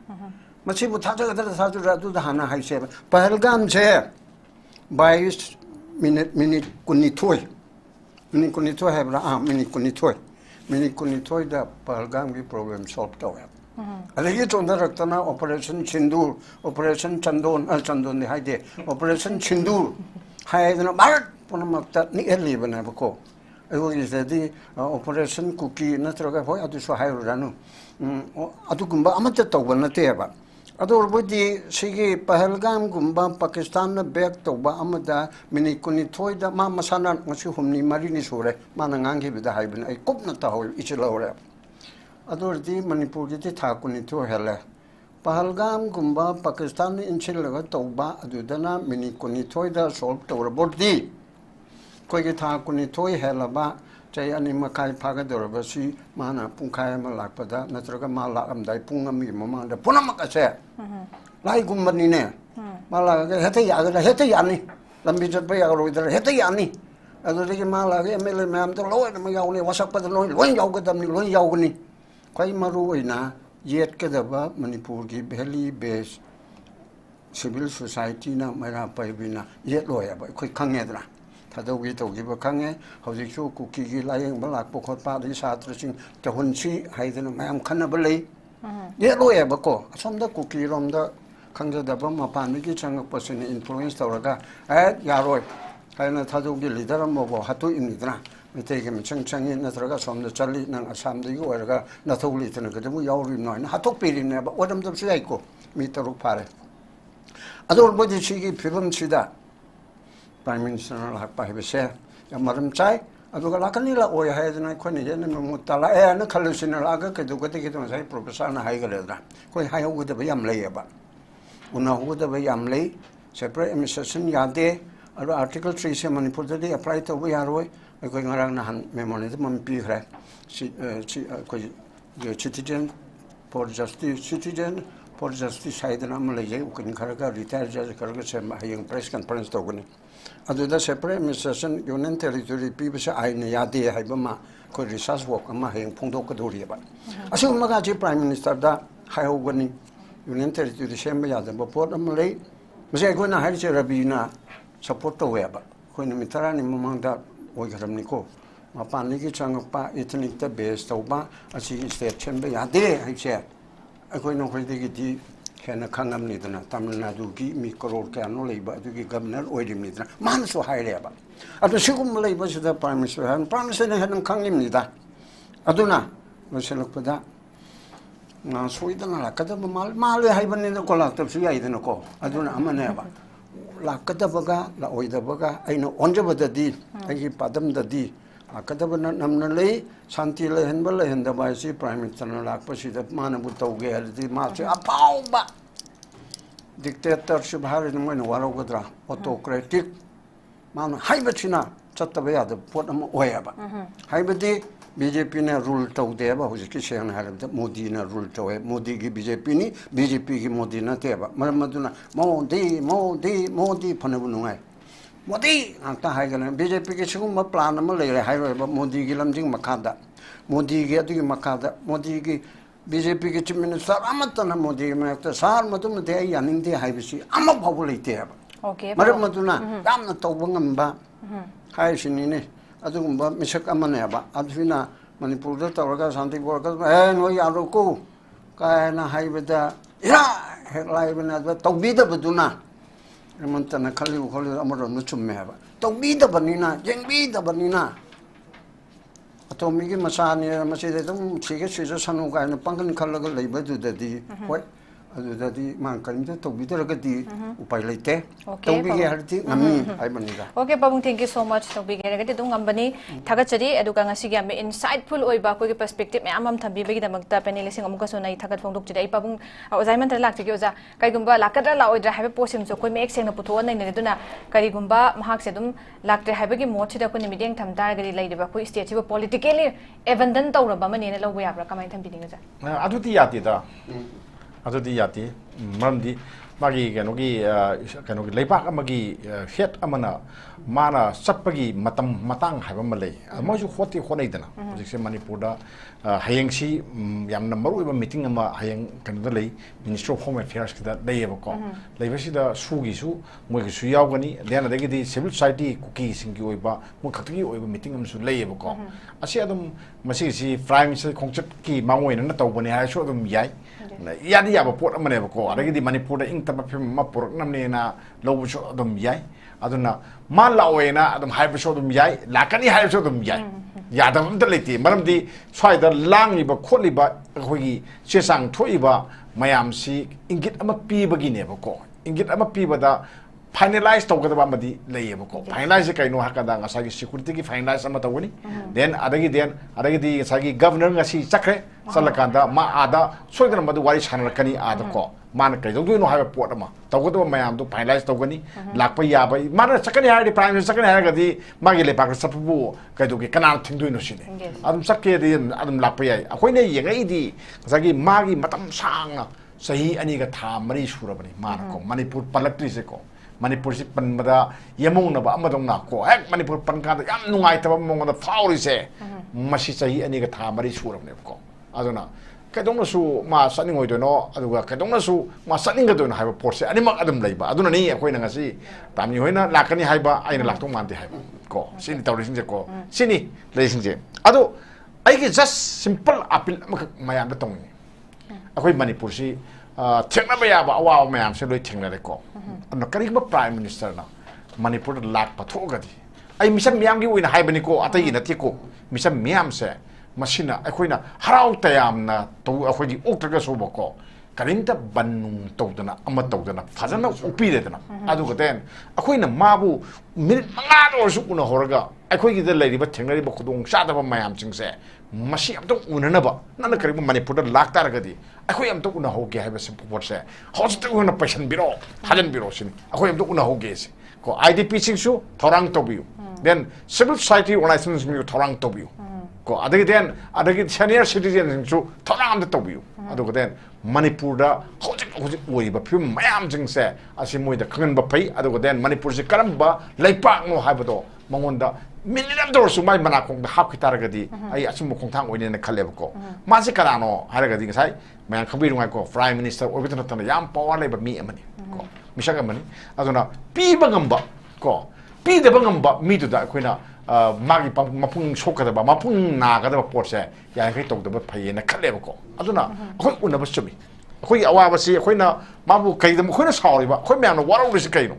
machi bu tha ga sa ju ra du da hana hai se pahalgam che 22 minute kuni thoi hai bra minute kuni thoi da pahalgam gi problem solve ta ya alagi to na rakta na operation chindur operation chandon ni hai de operation chindur hai na bharat punamakta ni eli bana ba ko di operation cookie natraga hoi adu so hairu ranu adu gumba amata tawba na te ba adu bodi sigi pahalgam gumba Pakistan na back tawba amada mini kuni thoida ma masana ngasi humni mari ni sore mana ngangi bida haibna ai kopna ta hoi ichilawre adu di Manipur gi tha kuni tho hele pahalgam gumba Pakistan in chilaga tawba adu dana mini kuni thoida solve tawra bodi koi ki tha kuni thoi helaba chai ani makai phaga dorba si mana pungkhai ma lakpada natraga ma lakamdai pungami mama da punamaka se lai gumbani ne mala ga heta ya ga heta ya ni lambi jatpa ya ro idar heta ya ni adori ki mala ga mele mam to loi ma yaw ni wasak pa loi loi yaw ga dam ni loi yaw ni koi maru ina yet ka da ba Manipur ki valley base civil society na mara pa bina yet loya ba koi khange dra Tadawi to give a kange, how the show cookie lying black book or party satraching the hunchi, hidden a man cannabally. Yet, lawyer bako, some the cookie on the Kanga the Bama Paniki Chang person influenced Toraga, at Yaroi. I know Tadogi leader of Hatu in Nidra. We take him Chang Chang in Natraga from the Charlie Nang Assam the Uerga, not only to Nagamu Yauri nine, Hatopi in there, but what am the Psycho, meet the Rupare. Other body she gave Pivam Chida. Prime Minister like by share, a madam chai, I do like a nilla or I had an iconic mutala and a collusion lager could do get it on say Professor Haigalera. Quite high with the Yam lay about. Una would the Yam lay, separate emission yade, Article 3 Semon put the day applied to Wayarway, going around a memorandum Pira, citizen for justice, I don't know, who can retire judge a young press conference token. Aduda separate administration Union Territory people say I yade haibama could research work ama hayang pungdo kaduri ba. Asu magaji Prime Minister da hayogani Union Territory same ya the port Malay. Mase ko na hai che rabina support to web. Ko ni mitara ni mamangda Oikaramniko. Mapani Changapa, ethnic the base, Toba, as he said, Chamber, Yade, I said. I couldn't know where they get can a Kangam Nidana, Tamil Nadu, Mikoro, Cano labor, to give Governor Oidim Nidana. Man so high labor. At the Sukum labor to the Prime Minister, and promised they hadn't Kangim Nida. Aduna, was a look for that. Now, Sweden, Lakata Mali, Haven in the collective, see, I didn't go. Aduna, I'm a never. Lakata Baga, La Oida Baga, I know on the deed, I give Padam the deed. Akadabana namnalay santi la henbala henda ba si prime minister na lakpa si da mana butaw ge haldi ma si apaw ba dictatorship har ni mo waro gadra autocratic man haiba china chatta ba ya da pot am oya ba haiba di BJP na rule taw de ba huji ki shen har da Modi na rule taw hai Modi ki BJP ni BJP ki Modi na te ba maraduna Modi phanabu nungai Modi, angka hai kan BJP ke sungguh plan nama leh hai roh, Modi ke lamjing makada, Modi ke atu ke makada, Modi ke BJP ke chief minister amat tanah Modi ke mana tu sahar matu mati hai yaning te hai besi, amat bau leh te apa.
Okay.
Mereka matu na, kam na tahu bangam ba, hai sini ni, atu gumba misak aman ya ba, atu fina Manipur tu tahu kan santi borkas, noi aru ko, kaya na hai benda, ya, lai benda tu tahu bida betul na. Mantana kali amar nuchum mehaba. To bida banina, jeng bida banina. Atau mungkin masanya masih itu sikit sikit sanu kaya pangkan kalau lagi betul jadi, wah, jadi mangkan itu to bida lagi di upaya lite. To bida harti kami ay banida.
Okay, Pabung, thank you so much. To bida lagi itu ngambani thagat jadi edukan ngasih kami insightful oi ba ko ke perspective me amam thambi bagi damak ta panelist ng amuka sunai thagat fongdok jadi Pabung ozaiman terlak jadi oza kai gumba lakadra la oidra habe posim so koi me ekseng na puthon nai ne duna kai gumba mahak se dum laktre habe gi mochi da ko ni mideng tham dar gari lai deba ko state ba politically abandon tawra ba mane ne lo ya bra kamai thambi ding oza
aduti yati da aduti yati mamdi magi kanogi leipak amagi head amana mana sapagi matang haiba malay moju khoti khonai dana jikse Manipur da hayang si yamna maru iba meeting ama hayang kanoda lei Minister of Home Affairs da leiba ko leiba si da sugi su moi su yaw gani dena dagi di civil society kuki singi oiba mo khatgi oiba meeting am su leiba ko asi adum masi si prime minister khongchat ki mangoi na tawbani ha so adum yai yadi yaba pot amane ko adagi di Manipur da ingtaba phim ma pur namne na lobu so adum yai aduna ma lawena adum haiba so adum yai lakani haiba so adum yai yadam amta leti maramdi swaida langiba kholiba khogi chesang thoiba mayam si ingit ama pibagi ne ba ko ingit ama pibada finalize tawgadaba madi leyeba ko finalize kaino hakada ngasagi security ki finalize ama tawani then adagi di ngasagi governor ngasi chakre salakanda ma ada soidana madu wari sanalakani ada ko mana kai do no ha pot ama tawgadaba mayam do finalize tawgani lakpa yaba mana chakani ha di prime minister chakani ha gadi magi le pak sapu kai do ki kana thingdu no sine adum sakke di adum lakpa yai akoi ne yengai di ngasagi magi matam sangna sahi ani ga tha mari surabani mana ko Manipur palakri se ko Manipur si panmada yamong na ba amadong na ko ek Manipur pankada yam nungay taba mong na fauri se masi sahi ani ka thamari surab ne ko aduna kadong na su ma saning oy do no aduga kadong na su ma saning ga do na haiba porse ani mak adum leiba aduna ni akoi na ngasi tamni hoina lakani haiba aina laktong mante haiba ko sini tawri sinje ko sini lei sinje adu ai ke just simple appeal mayam da tong akoi Manipur si thengna ba ya ba awa mayam se loi thengna re ko no kari ba prime minister na Manipur lak patho gadi ai mission miyam gi uina haibani ko atai na ti ko mission miyam se masina akoina harau tayam na to akoi gi uktaga so ba ko karinta banung tawdana ama tawdana fazana upire dana adu gaten akoina mabu minute manga do su una horga akoi gi da lai ba thengna ri ba khudung sa da ba mayam chingse masi am to unana ba nana kari Manipur da lak tar gadi akoi am to una hoge haiba simple word se hospital una patient biro hajan biro sin akoi am to una hoge se ko IDP sing su thorang to biu then civil society organizations mi thorang to biu ko adagi senior citizen sing su thorang am to biu adu gaten Manipur da hojik oi ba phim mayam jing se asi moi da khangan ba pai adu gaten Manipur se karamba laipak no haiba do mangon da minimum doors my manakong the half kitaragadi I assume kontang within the kalebko Mazikarano haragadi sai man kabirung ko prime minister or with the yam power labor me money ko mishagamani aduna pi bangamba ko pi the bangamba me to that quina magi mapung sokadaba mapung nagadaba porse ya kai tok the pay na kalebko aduna ko unaba sumi ko awabasi ko na mabu kaidam ko na sauriba ko me an waro ris kaino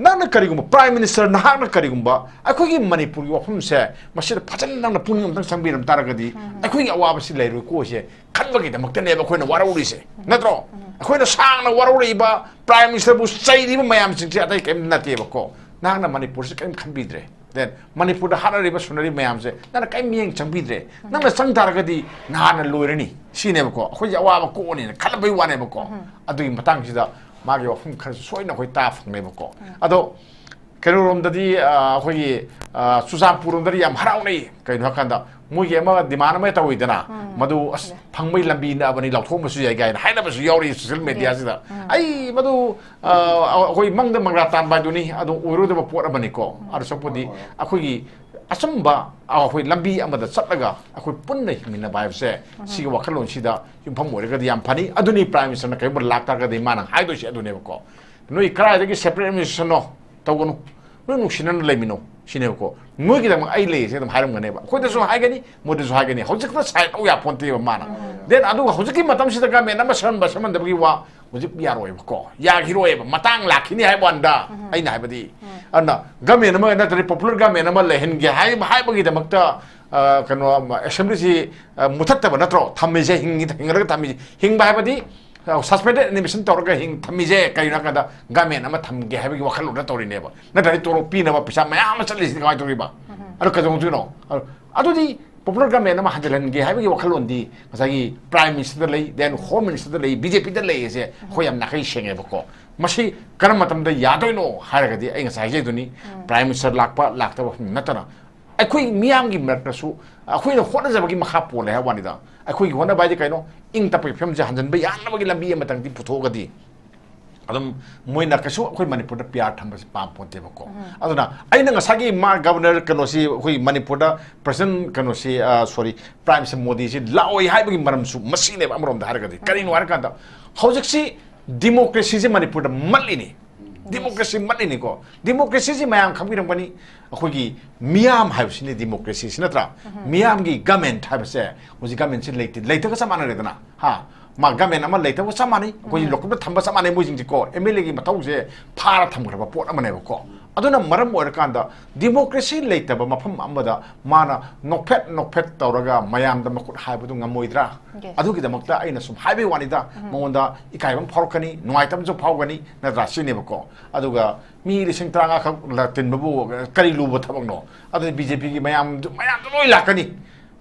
nana karigumba prime minister nahakna karigumba akogi manipur gi wafum se masida phajan nang na puning tang sambiram taragadi akogi awaba si leiru ko se khanbagi damakta ne ba khoina warauri se natro akoina sang na warauri ba prime minister bu saidi ba mayam sing se atai kem nate ba ko nang na manipur se kem khanbidre then manipur da harari ba sunari mayam se nana kai mieng changbidre nang na sang taragadi nana loirani sine ba ko akogi awaba ko ni khalbai wane ba ko adui matang sida 마게 와품 카르 소이나 거의 다 풍내먹고 아도 그런데디 거기 수상 부름들이 얌 하라오네 그런 확한다 뭐게 뭐 디마나메 타고 있잖아 마도 방매 람비나 아버니 라토무스 얘기하는 하이나버스 요리 소셜 미디어에다 아이 마도 거기 망데 망라탄 바두니 아도 오로도 포라바니고 아도 속보디 거기 asamba akoi lambi amada chatlaga akoi punna himina baibse siga wakhalon sida yumpham orega yam phani aduni prime minister na kai bor lakta ga de manang haido si adune ko noi kra de separate administration no tawgonu no nuksinan lemino sine ko noi gidam ai le se dam haram gane ba khoi da so haigani modi so haigani hojik ta sai au ya ponte ba mana then adu hojiki matam sida ga me na masan ba saman da bi wa hojik yaroi ko ya hiroi ba matang lakhini hai banda ai na haibadi anna gamen ma na tari popular gamen ma lehen ge hai bagi da makta kano assembly si muthatta ba natro thamme je hingi hingra thammi hing ba badi suspended animation torga hing thammi je kai na kada gamen ma thamge hai bagi wakhal na tori ne ba na tari toro pi na ba pisa ma ma chali ga tori ba aro ka jong tu no ado di popular gamen ma hajalan ge hai bagi wakhal ondi masagi prime minister lei then home minister lei BJP da lei se khoyam na kai shenge ba ko masih karena matam da yadoi no harga di ai ngasai je duni prime minister lakpa lakta ba natana akhui miyam gi merta su akhui no khona jabagi makha pole ha wani da akhui hona bai de kaino ing tapai phem je hanjan ba yan bagi lambi matang di putho ga di adum moina kasu akhui manipur da pyar thamba pam ponte ba ko aduna ai na ngasagi ma governor kano si akhui manipur da president kano si sorry prime minister modi si laoi hai bagi maram su masine ba amrom da harga di kari no harga da hojik si democracy manipur malini democracy malini ko democracy mayam khamgiram bani akhoi miyam haibsini democracy sinatra miyam gi government haibse muji government sin leite ka samana redana ha ma government ama leite ko samani ko lokba thamba samani mujing ko MLA gi mathau se phara thamgraba pot amane ko aduna maram orakanda democracy leite ba mafam amada mana nokphet tawraga mayam da makut haibudu ngamoidra adugi damakta aina sum haibe wanida monda ikaibam phorkani nuaitam jo phawgani na rasine bako aduga mi lising tranga khak latin babu kari lubo thabang no adu BJP gi mayam loi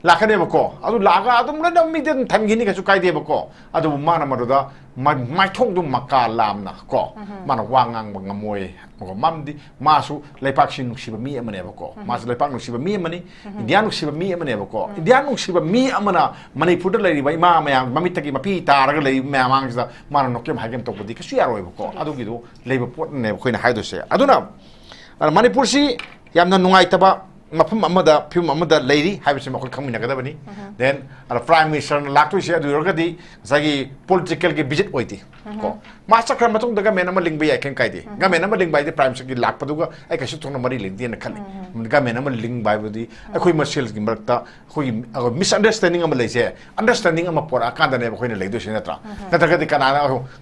lakane bako adu laga adum la mi den thamgini ka su kaide bako adu mana maruda mai thong dum makka lamna ko mana wangang bangamoi ko mamdi masu leipak sin nuksiba mi amane bako masu leipak nuksiba mi amani indian nuksiba mi amane bako indian nuksiba mi amana manipur da lei ma mayang mamitagi mapi taraga lei mamang sa mana nokem hagem to budi kasu yaroi bako adu gidu leiba pot ne khoina haido se aduna manipur si yamna nungai taba mafum amada phim amada leiri haibse makoi khamina gadabani then ala prime minister lakto se adu rogadi sagi political ge visit oiti ko masa kram matung daga menama lingbai ai ken kaide ga menama lingbai de prime minister gi lak paduga ai kasu tongna mari lingdi na khali ga menama lingbai budi akoi marshals gi marta khoi misunderstanding am leise understanding am pora ka da ne khoi na leido se natra natra ga kana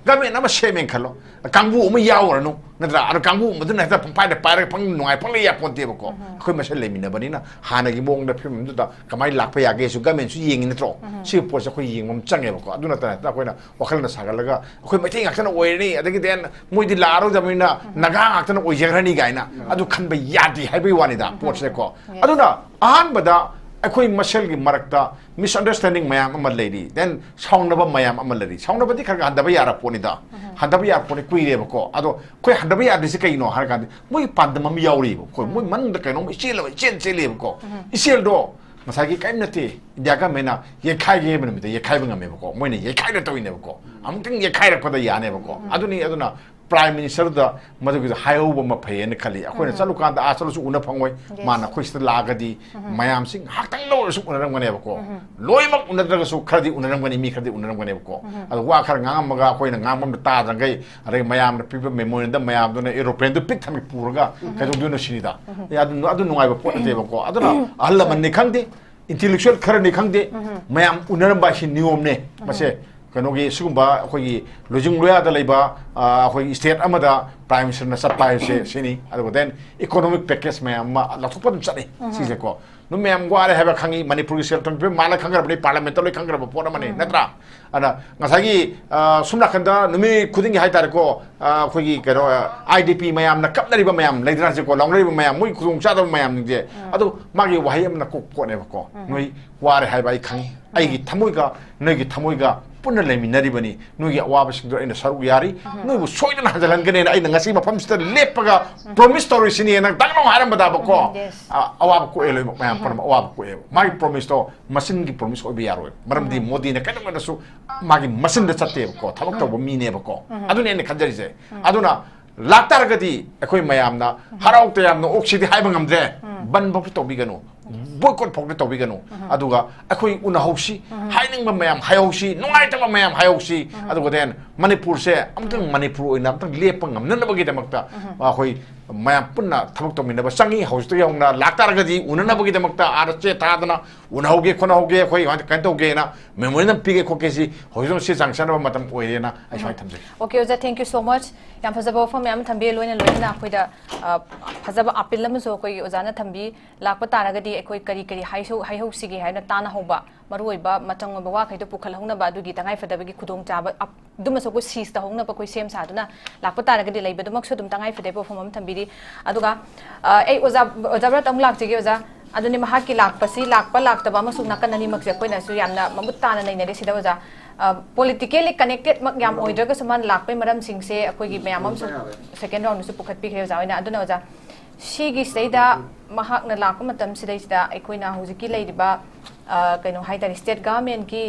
ga menama shemen khalo kangbu um yaw no natra ar kangbu madu na ta pai da pai pang nuai pang le ya ponte bako khoi marshal le mina bani na hana gi mong da phim du da kamai lak pa ya ge su ga men su yeng ni tro si po sa khoi yeng mom change bako aduna ta khoi na wakal na sagal laga khoi mai ting akana oi ni adagi den moi di laro jamina naga akana oi jagrani gaina adu khan ba yadi hai bai wani da po se ko aduna ahan bada akoi masal gi marakta misunderstanding mayam amal lady then saungnaba mayam amal lady saungnaba di khaga handaba yara poni da handaba yar poni kuire bako ado koi handaba yar disi kai no har ga moi pandam mi yauri ko moi man da kai no isil chele bako isil do masagi kai nate jaga mena ye khai ge bene ye khai banga me bako moi ne ye khai da to ine bako amting ye khai ra pada ya ne bako aduni aduna Prime Minister da madu hayo ba ma phay ne khali akhoi chalu kan da asalu su una phangoi mana khoi sta lagadi mayam sing haktang lo su una rang mane ko loi mak una daga su khadi una rang mane mi khadi una rang mane ko adu wa khar ngam maga khoi na ngam da ta dang gai are mayam na pipa memory da mayam do na aeroplane do pik thami purga ka do na sinida ya adu nungai ba pot de ba ko adu na alla man ne khangde intellectual khar ne khangde mayam una rang ba shi niom ne mase kanogi sugumba akhoi lojing loya da leiba akhoi state amada prime minister na supply se sini adu then economic package mayam ma la thupam chane si se ko no mayam gware haba khangi manipur sel tom pe mala khangar bani parliament lo khangar ba pona mane natra ana ngasagi sumna khanda numi khuding hai tar ko akhoi kero idp mayam na kapnari ba mayam leidra se ko longnari ba mayam mui khudung cha da mayam je adu magi wahai am na ko ne ba ko noi ware hai ba khangi ai gi thamoi ga noi gi thamoi ga punna leminari bani nugi awaba singdo ina saru yari nugu soidana hajalan gane na ina ngasi mafam sta lepaga promise story sini na dangno haram bada bako awaba ko elo mayam parma awaba ko elo magi promise to machine gi promise ko bi yaro maram di modi ne kadam da su magi machine da chatte ko thabak to bo mi ne bako aduna ne khajari se aduna laktar gadi ekoi mayam na harau te yam no oxidi haibang amdre ban bok to bi gano boycott phok to bi gano aduga ekoi una hausi haining ba mayam hayausi nungai ta ba mayam hayausi aduga den manipur se amtang manipur oina amtang lepang ngam nan bagi damakta akoi mayam punna thabak to minaba sangi haus to yongna laktar gadi unana bagi damakta arche tadana una hoge khona hoge khoi kan to ge na memory na pige khoke si hoizon se jangsan ba matam oirena ai sai thamje
okay oza thank you so much yam phajaba form yam thambi loina loina khoida phajaba apil lam so koi ozana thambi lakpa taragadi ekoi kari kari haihau sigi haina tana hoba maruiba matang ba wa khaido pukhal hongna ba dugi tangai fadabagi khudong chaba duma so ko sis ta hongna ba koi sem sa duna lakpa taragadi leiba dumak so dum tangai fadai perform am thambiri aduga ei oza bra tam lak jige oza aduni mahaki lakpasi lakpa laktaba masu nakan ani makse koina su yamna mamut tana nei ne sida oza politically connected mak yam oidraga saman lakpai maram singse akoi gi mayam am second round su pukhat pi kheu zaina aduna oza shigi seida mahak na lakpa matam sidai sida akoina hujiki leidiba kaino haidari state government ki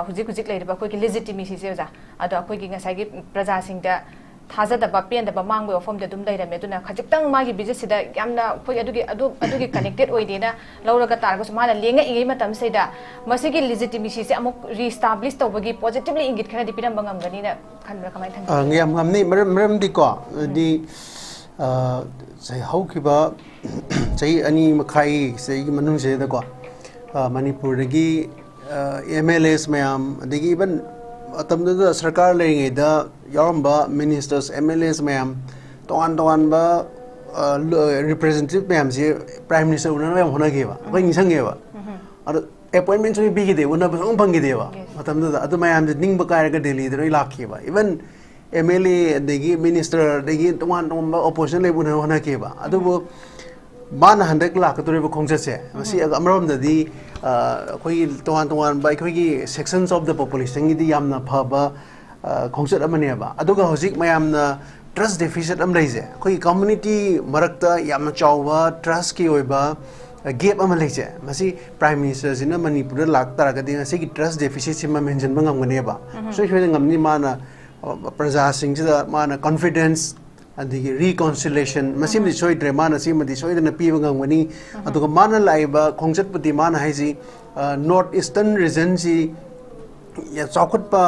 hujik leidiba koi ki legitimacy se oza ado akoi gi ngasai gi praja singda thajadaba pendaba mangbo ofom de dum leirame aduna khajiktang magi business sida yamna khoi adugi connected oidena lauraga targo sumana lenga ingai matam seida masigi legitimacy se amuk reestablish tawbagi positively ingit khana dipiram bangam gani na khanbra kamai thang
ngam ngamni maram di ko di sai haukiba sai ani makhai sai manung se da ko manipur gi MLAs mayam digi ban atamda sarkar lenge da yaramba ministers MLAs mayam tongan ba representative mayam si prime minister una mayam hona ge ba ko nisang ge ba ado appointment so bi ge de una ba bang ge de ba atamda adu mayam de ning ba ka ga delhi de roi lakhi ba even MLA degi minister degi tongan ba opposition le buna hona ge ba adu bo man handak lak to re ba khongse se masi amrom da di koi tongan ba koi gi sections of the population gi di yamna phaba khongset amane ba aduga hojik mayamna trust deficit am leise koi community marakta yamna chawwa trust ki oiba gap am leise masi prime minister sina manipur lak tar ga di se gi trust deficit sima mention bangam ngane ba so hwe ngamni mana praja sing da mana confidence adigi reconciliation masim di soidre mana sim di soidna pi bangam ngani aduga mana laiba khongset puti mana haisi north eastern region si ya chokut pa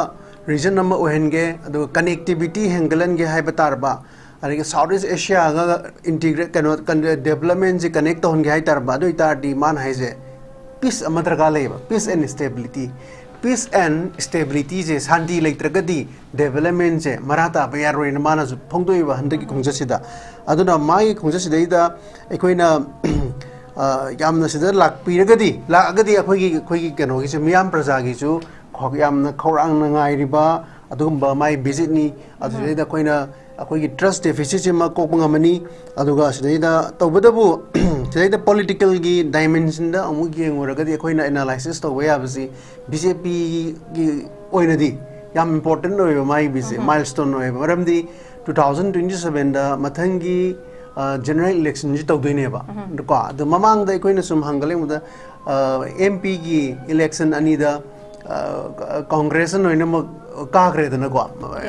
region nama ohenge adu connectivity hengalan ge hai batarba ari southeast asia ga integrate development ji connect hon ge hai tarba do itar di man haise peace amatar ga leba peace and stability je shanti leitragadi development je marata ba yaroi na mana su phongdoi ba handaki khongjasida aduna mai khongjasida ida ekoina yamna sida lakpiragadi akhoi keno gi miyam praja gi chu khok yamna khorang na ngai riba adugumba mai visit ni adida koina akhoi gi trust deficit ma kokbanga mani aduga sida tawbadabu sida political gi dimension da amu gi ngoragadi akhoi na analysis to way abasi BJP gi oina di yam important no mai bisi milestone no maramdi 2027 da mathangi general election ji tawdine ba ko the mamang da koina sum hangale muda MP gi election ani da Congress and Noinama Kakre than a go,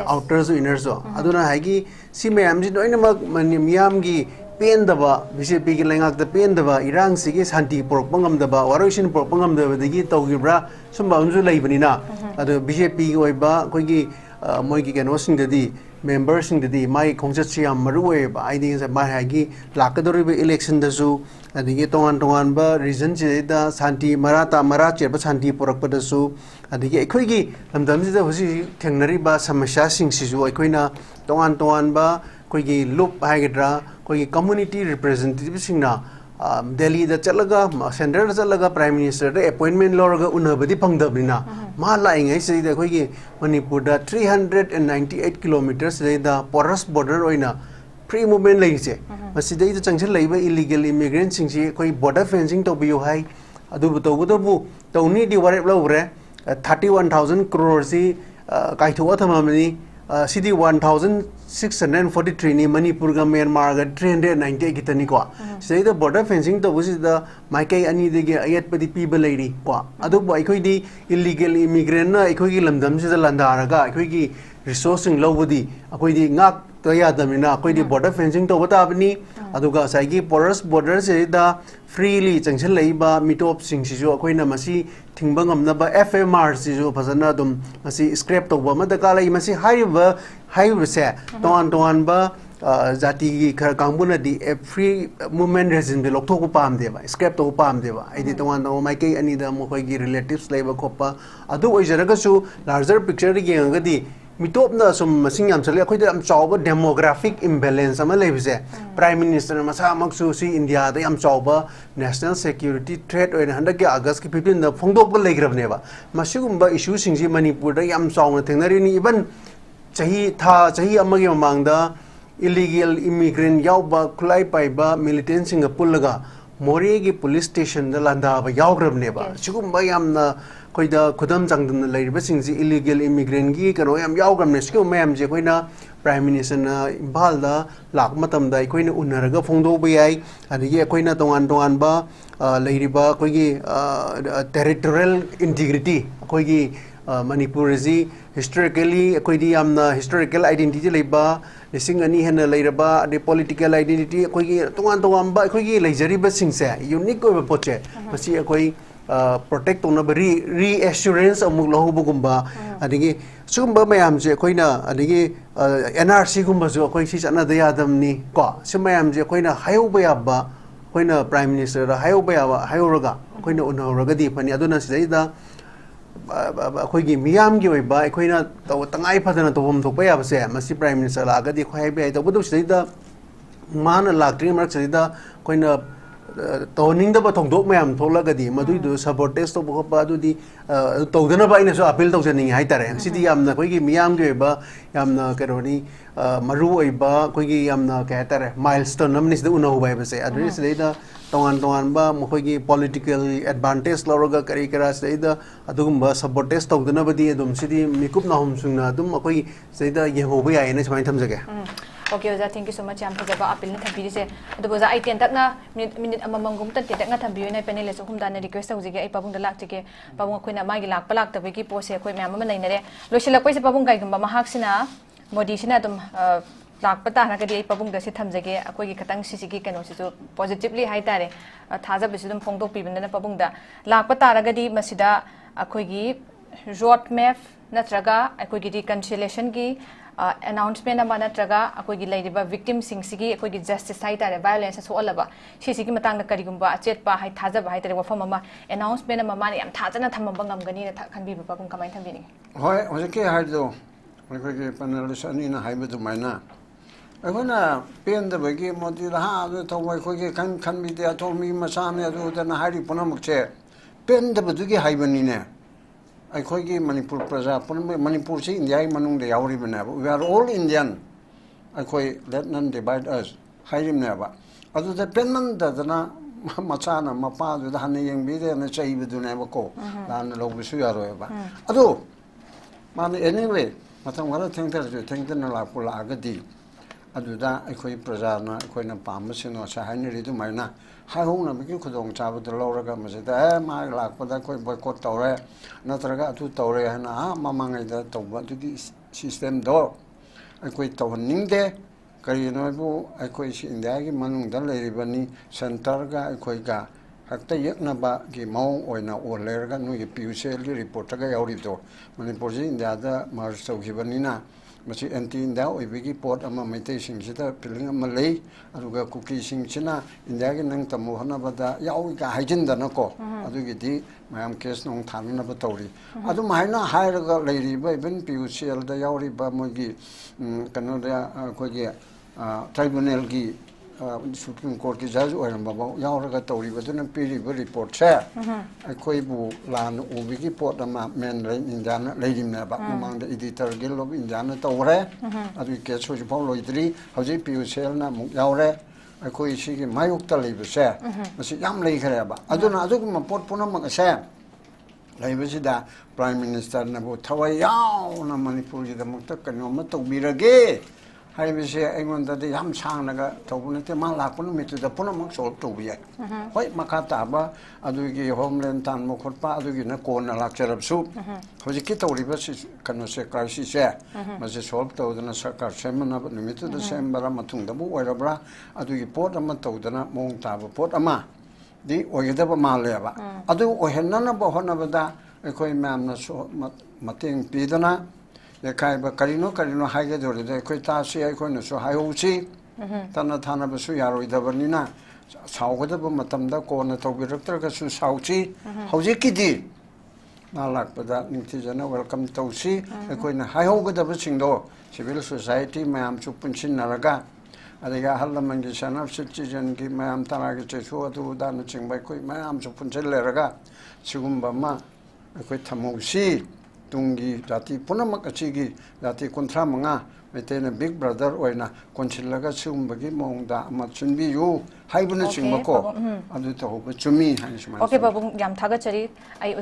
outers, inners. Aduna Hagi, Simeam, Noinama, Miamgi, Pain the ba, Bishop Pigilang the pain the ba, Iran Sigis, Hanti, Porpangam the ba, Warushin Porpangam the Gita Gibra, some Banzu Labanina, at the Bishop Pigoiba, Kogi, Moiki and Osin the members in the my constituency Maruwe, ideas at my Hagi, Lakadori election the zoo, and the Yeton Antoanba, reasons the Santi Marata Marache, but Santi Porapa the zoo, and the Yakogi, and the Musi Teneriba, Samasha Sing Sisu, Aquina, Toan Toanba, Kogi Loop Hagedra, Kogi community representatives in Delhi the Chalaga, Central Chalaga Prime Minister, the appointment Lorga Unabadi Pangdabrina, Malaying, I say the Kogi Manipur 398 kilometers, the porous border oina. Pre-movement like Masida the junction labor illegal immigrants in border fencing to be high. Adubu Tony di Warre 31,000 crores Kaituatamani city 1,643 ni Manipur Myanmar 390 Gitaniko. Say the border fencing to visit the Makai Ani the Ayat Padi people lady. Adubu Ikoidi illegal immigrant Ikoilam Damsi the Landaraga, Ikoigi resourcing Lowudi, Akoidi Ngak. Toya damina koi di border fencing to bata abni aduga saigi porous borders da freely junction leiba mitop sing sijo koi na masi thingbang amna ba FMRC jo phasana dum masi scrap to ba madaka lai masi high se ton ba jati khar kambuna di free movement resin de lokto ko pam deba scrap to pam deba idi ton no mai kai ani da mo koi gi relatives leiba khopa adu oijaraga su larger picture gi ngadi Mitopna some Singam Sali, demographic imbalance. Prime Minister Masa Maksu, India, the Amchauba, national security threat, and 100 August people in the Fongdopa Lake of Neva. Mashumba issues in Manipur, the Yam Song, even Chahi Amagi among the illegal immigrant Yauba, Kulai Paiba, militants in a Pulaga, Moregi police station, the Landa, Yagrab Neva. Chukumbayam. Koida Kudam Jang the lady sings illegal immigrant geek and Oyam Yawgam Nesco Mam Jequina, Prime Minister Imbalda, Lakmatam da Queen Unaraga Fondo Bay, and the Yaquina Toanba, Ladyba, Kogi territorial integrity, Kogi Manipurizi, historically, Koidi the historical identity labor, the singani and the ladyba, the political identity, Kogi Toanba, Kogi Lazariba sings unique over poche, Masia Koi. Protect on a reassurance of Muglohubugumba, Adigi, Sumba Mayamje, Koina, Adigi, NRC Gumbazo, Koisis, another Adamni, Ko, Sumayamje, Koina, Hayobayaba, Koina Prime Minister, Hayobayaba, Hayoraga, Koina Unoragadi, Paniaduna Seda, Koigi Miam Giba, Koina, Tangai Patana to whom to pay up, say, Masi Prime Minister Lagadi, Koibe, the Budu Seda, Man like Dreamer Seda, Koina. Toning the Batong Dogmam Tolagadi, Madu, sabotage of Badu, Todana in a appeal to sending Haitare, City am the Quigi Miam Geba, Yam Karoni, Maru Eba, Quigi am the Catar, milestone, Namnis the Uno by say, address later, Toanba, Mokogi, political advantage, Loroga, Karikara, Seda, Adumba, sabotage, Todana, Adum City, Mikupna Homsuna, Dum, Mokoi, Seda, Yehovia, and it's my times again.
Okay, thank you so much. I'm going to appeal to the because I think that minute among Gumta, Tangatambu, Panelist, whom done a request of the Pabung the Lactic, Pabunquina Magilak, Palak, the Wiki Posse, Mamma, Lucia Quasi Pabunga, Mahaxina, Modishinatum, Lak Patana, Pabung, the Sitamzage, Aqui Katang Sisiki, and also positively high tare, Taza Bisidum Pongo people in the Pabunda, Lak Pataragadi, Masida, Aquigi, Road Map, Natraga, Aquigi reconciliation gi. Announcement of Manatraga, Akogi Lady victim sing Sigi, Akogi justice site violence as all about. She Sigi Matanga Karigumba, Jetpa, High Taza, High Reforma, announcement of money, and Tazana Tamabangam Ganina can be Babum Comment and Vinning.
Why was a KHAIDE? Panelist and in a hybrid to Mina. I want to pin the Wiki Modila, the Toy can be there, told me Masana, than a highly Ponamuk chair. Pin the Baduki Hybenina. I call you Manipur Praza, Manipur, India, Manung, the Yauri. We are all Indian. I call let none divide us. Hide him never. Other the penman that Machana, Mapa, with the honey young bidder and the say we do never go. And the Lobusuya. Ado, man, anyway, Matamara think that you think the Lapula Agadi. aduda aikoi prajana aikoina pamasino sa hainri du maina haihona bigi khudong chabada lawraga masida ma lakpada koi boycott tawre natraga atu tawre hana mamangai da tawba dugi system do aikoi tawhanningde karino bu aikoi si india gi manungda leiribani center ga aikoi ga hakta yaknaba gi maung oina olerga nugi PUCL gi report ga yauri do manipur ji india da mar saugibanina masi anti india oibigi port ama maitei singchida piling ama lei aduga kuki singchina india gi nang tamu hana bada yawi ga haijinda nako adugi di mayam case nong thanna ba tawri adu maina hairaga leiri ba even PUCL da yauri ba mogi kanu da kogi tribunal gi Supreme Court ki judge oiram baba yauraga tawri baduna piri ba report cha akoi bu lan ubi ki port ama men rain indiana leimna ba mamang editor gil of indiana tawre adu ke so ju paul loidri hauji PUCL na mu yaure akoi si ki mayuk ta leiba sa masi yam lei khare ba aduna adu ma port puna ma sa leiba si da prime minister na bu thawai yaw na manipur ji da mukta kanyo ma tawbirage 하이비세 애군다데 함상나가 더분한테 말라고는 밑에다 보나막 solve hoy makataba adugi homeland tan mo khotpa adugi na kona lakcharabsu hojiki tawriba kanu se crisis se mase solve tawdana sarkar semana nimite da sembara matungda bu oirabra adugi port ama tawdana mong taba port ama di oyedaba maleba adu ohenna ba honabada ekoi mamna so mateng pidana Kai Karino Haga Dori, Koitasi, Koinoso, Hiosi, Tana Tana Basu Yaro, Davanina, Sauga Matamda, Kona Tobirector, Sauchi, Hosiki. Nalak, but that Nitizana, welcome to see, a Koina Hioga the Visindo, Civil Society, Mam Chupunchin Naraga, Adiga Halamangisana, Citizen, give Mam Tanaga to damaging by Koi Mam Chupunchin Leraga, Sigumbama, a Koitamosi. Tungi jati punamak achigi jati kontra manga metena big brother oina konchilaga sumbagi mongda matsunbi yu haibuna chingmako adu to hoba chumi hanisma
okay babung yam thaga chari ai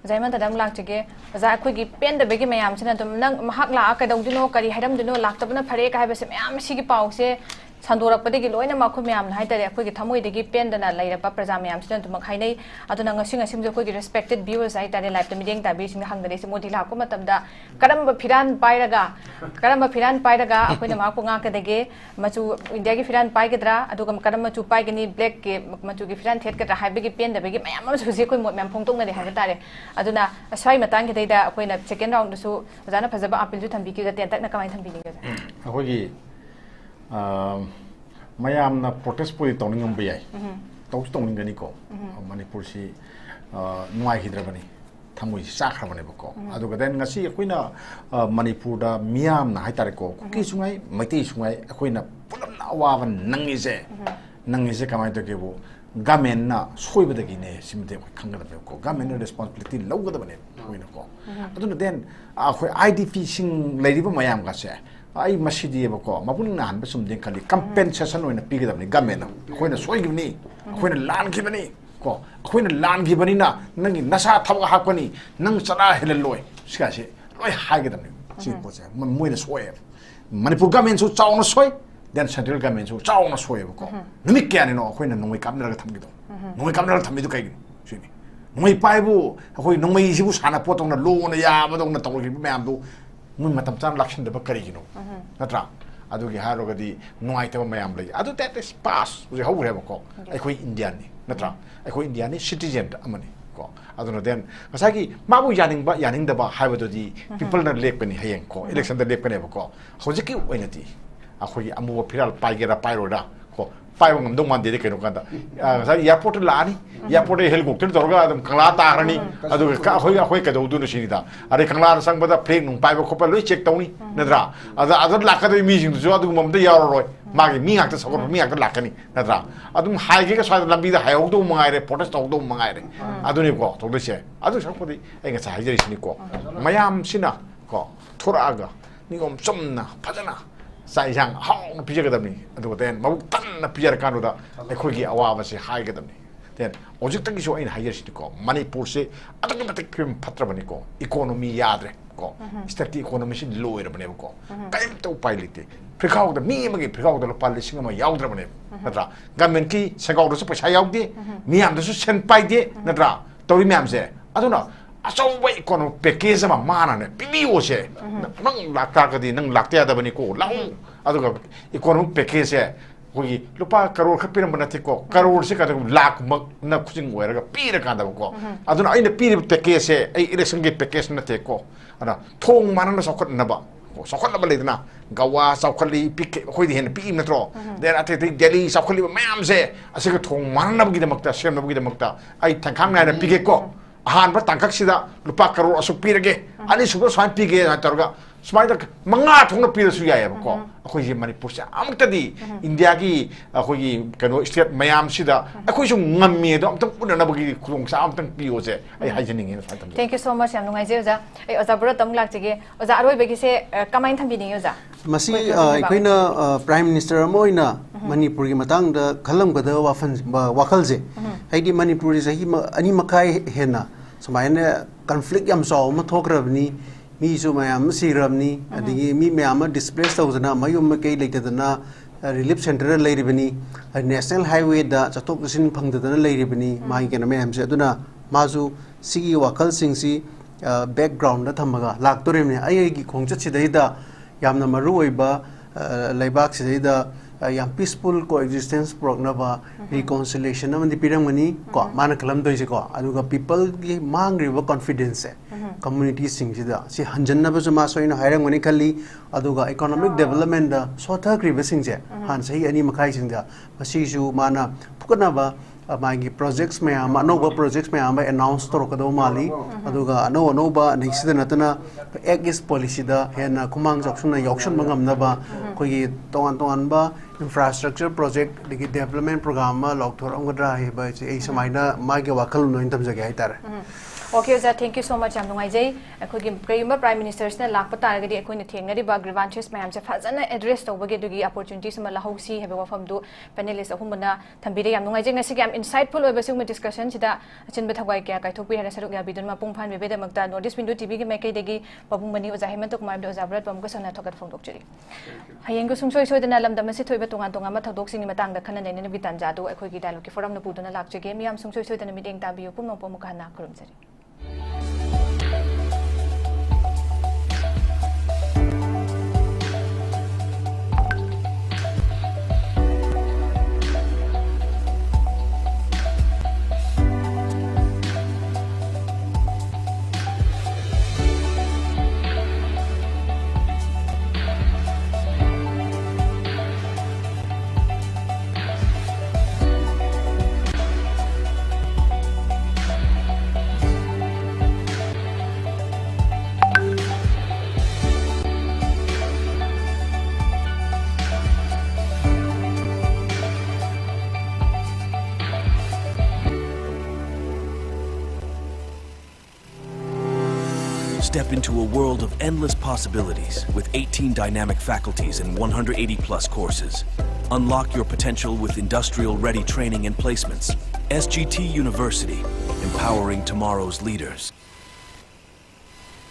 jaiman tadam lakchige za khoi gi pen da begi mayam china dum nang mahak la ka dongdino kari haidam dino laktabna phare ka haibase mayam sigi pause sandorakpadegi loina makhu mayam na haitare khoi gi thamoi degi pen dana lairapa praja mayam china dum khainai aduna ngasing asim jo khoi gi respected viewers haitare live ta mideng ta bi sing hangdare se modi la ko matamda karamba phiran pairaga akoina makku nga ka dege machu india gi phiran paigedra aduga karamba chu paigani black ke machu gi phiran thet ka haibegi pen da begi mayam am su je khoi mo mayam phongtong na de haitare aduna asai matang gi deida akoina second round su jana phajaba appeal ju thambi ki ga ten tak na kamai thambi ni ga
akogi mayam na protest poi tawning bayai tawning gani ko manipur si nuai hidrabani thamui sakhra bane bako aduga den ngasi akoina manipur da miam na haitare ko ki sungai maiti sungai akoina pulam na awaban nangise kamai to kebo gamen na soibadagi ne simde khangada ko gamen responsibility lawgada bane akoina ko aduna den akoi idp sing leiriba mayam ga se ai masidi bako mapun nan basum den kali compensation oina pigidabni gamen akoina soigibni akoina lan kibani ko akoina lan gibani na nangi nasa thawa hakani nang chara heleloi sikase loi haigedamni si pose moina soe manipur gamen su chauna soi then central government su chauna soi bako numik kyani no akoina nongoi kamnara thamgido nongoi kamnara thamidu kai sini nongoi paibu akoi nongoi sibu sana potong na lo na ya madong na tawgi mayam du mun matam chan lakshan da kari gino natra adu gi haro gadi nuai ta mayam lai adu that is pass uji how have ko ai khoi indian ni natra ai khoi indian ni citizen amani ko adu no den masagi mabu yaning da ba haiba di people na lek pani hayeng ko election da lek pani ba ko hojiki oinati akhoi amu phiral paigera pairo ko pai ngam dong man de ke no kanda sa airport lani airport helicopter dorga adum kangla ta harani adu ka khoi ka do du no sinida are kangla sang bada plane nung pai ba ko pa loi check tawni nadra ada lakka de mi jing jo adu mom de yaro roi magi mi ngak ta sakor mi ngak ta lakani nadra adum haige ka sa lambi da hayog do mangai re protest do mangai re adu ni ko to de che adu sakpodi ai ga sa haijeri sini ko mayam sina ko thoraga ni om somna phajana Saisang how na pija gadamni adu ten mabu tan na pija kanu da ekhoi gi awa se hai gadamni ten ojik tagi so in higher city ko manipur se adu matik phatra bani ko economy yad re ko state economy sin lower bane ko kaim to pai lite phikau da mi magi phikau da pa lising ma yaudra bane natra government ki sagau da su paisa yaudi mi am da su sen pai de natra tori mi am se aduna asau bai economic package ma mana ne pibio se nang lakta ka di nang lakta da bani ko lau aduga economic package se kogi lupa karor khapira manati ko karor se ka lakh mak na khujing wera ga pira ka da ko aduna aina pira package se ai election ge package na te ko ana thong mana na sokot na ba sokot na ba le na gawa saukali pik khoi di hen pi na tro there ate delhi saukali mam se asika thong mana na gi da makta sem na gi da makta ai thangkhang na pike ko ahan ba tangkak sida lupa karor asuk pirage ani suba swan pige na targa Smart mga thong na pila suya ko ako ji Manipur sa amta di India ki ako ji kano state mayam sida ako yung ngami do amtang una na bagi kulong sa amtang piyo se ay hygienic in fact.
Thank you so much yam nungai oza ay oza bro tam lak chige oza aroi bagi se kamain tham bini oza
masi ikoina prime minister amoina Manipur gi matang da khalam gada wakal je haidi Manipur is ani makai hena sumaina conflict yam so ma thokrabni mi su mayam siramni adigi mi mayam displaced tawzana mayum kay leitadana relief center leiribani national highway da chatok sin phangdadana leiribani mai kena mayam se aduna mazu sigi wakal singsi background da thamaga laktoremni ai gi khongchat sidaida yamna maru oiba laibak sidaida yam peaceful coexistence prognaba reconciliation amandi piramani ko mana kalam doise ko aduga people gi mangriba confidence community singida si hanjanna ba ma soina hairang mani kali aduga economic development da sotha kriba singje han sei ani makai singda masisu mana pukana ba magi projects me ama no projects me ama announce to ko do mali aduga no ba next natana egg is policy da hena kumang option na auction mangam na ba ko gi tongan ba infrastructure project digi development program ma lokthor amgadra he ba ei samaina magi wakal no intam jage ai tar
Okay, sir. Thank you so much. I'm going to say, Prime Minister, Lakpata, the Economic grievances, ma'am, Fazana address over the opportunities, Malahosi, have a from do panelists of Humana, Tambiri. I'm going to say, I'm insightful over some discussions that Chinbetawaka, I took we had a Saruga Bidun Mapumpan, Veda Magda, no, this window TV, make a degi, Babumani was a HEMANTA, my doors are bread, Bamgus, and I took it from Doctor. I ain't go some choice with an alam, the Mesito, Betonga, doxing Matanga, Canan, and Vitanjado, a quick dialogue for the Pudana Lacture game. I'm some choice with a meeting Tabi, Pumo Pomukana, Kurumsari.
Step into a world of endless possibilities with 18 dynamic faculties and 180 plus courses. Unlock your potential with industrial-ready training and placements. SGT University, empowering tomorrow's leaders.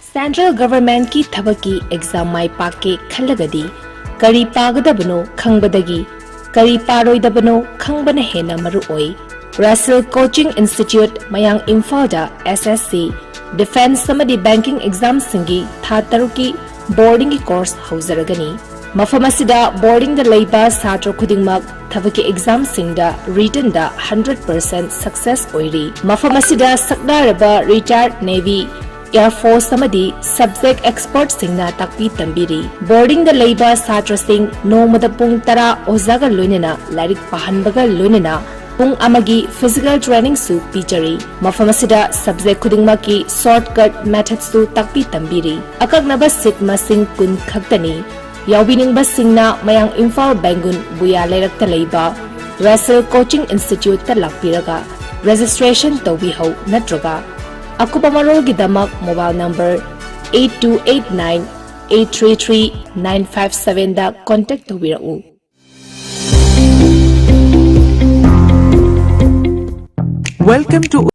Central Government ki thabaki exam mai pake khalagadi kari pagadabano khangbadagi kari paroidabano khangbana hena maru oi. Russell Coaching Institute Mayang Imphal SSC Defense Samadi Banking Exam Singi Thataruki Boarding Course Hauzaragani. Mafamasida Boarding the Labor Satro Kudingmak Thavaki Exam Singda Written da 100% Success Oiri. Mafamasida Sakdaraba Retired Navy Air Force Samadi Subject Expert Singna Takpi Tambiri. Boarding the Labor Satro Sing No Madapung Tara Ozaga Lunina Larik Pahanbaga Lunina Pung amagi physical training su pichari. Mafamasida subject kudingmaki shortcut methods su takpi tambiri. Akagnaba sit masing kun khaktani. Yawbining basingna mayang Imphal Bangun buya lerakta leiba Russell Coaching Institute ta lakpiraga registration tawbiho natroga. Akupamarol gidamak mobile number 8289 833 957 da contact tawbirau.
Welcome to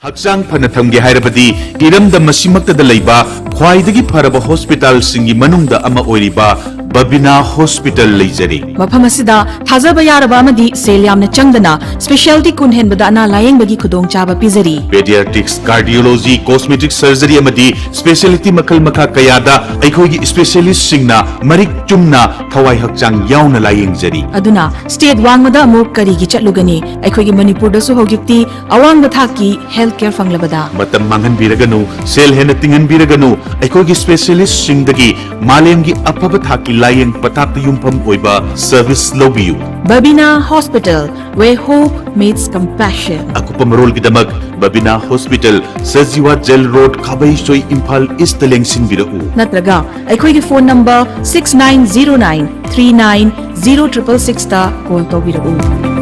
Hakchang phana thamge hairabadi iramda masimakta da leiba khwaidagi pharaba hospital singi manungda ama oiriba Babina Hospital leijari.
Mafam asida thajaba yaraba amadi sel yamna changdana specialty kun henbada ana layeng bagi khudong chaba pizari.
Pediatrics, cardiology, cosmetic surgery amadi specialty makal makha kayada aikhogi specialist singna marik chumna thawai hakchang yauna layeng jari.
Aduna state wangmada amuk kari gi chatlugani aikhogi Manipur da su hogikti awang bathaki healthcare fanglabada.
Matam mangan biraganu sel hena tingan biraganu aikhogi specialist singdagi malemgi apaba thaki layeng patak yumpham oiba service lobiyu.
Babina Hospital, where hope meets compassion.
Akupam role gidamak Babina Hospital, Sajiwa Jail Road, Khabai Soi Imphal East Lengsin birau.
Natraga aikhogi phone number 6909 390666 ta call to birau.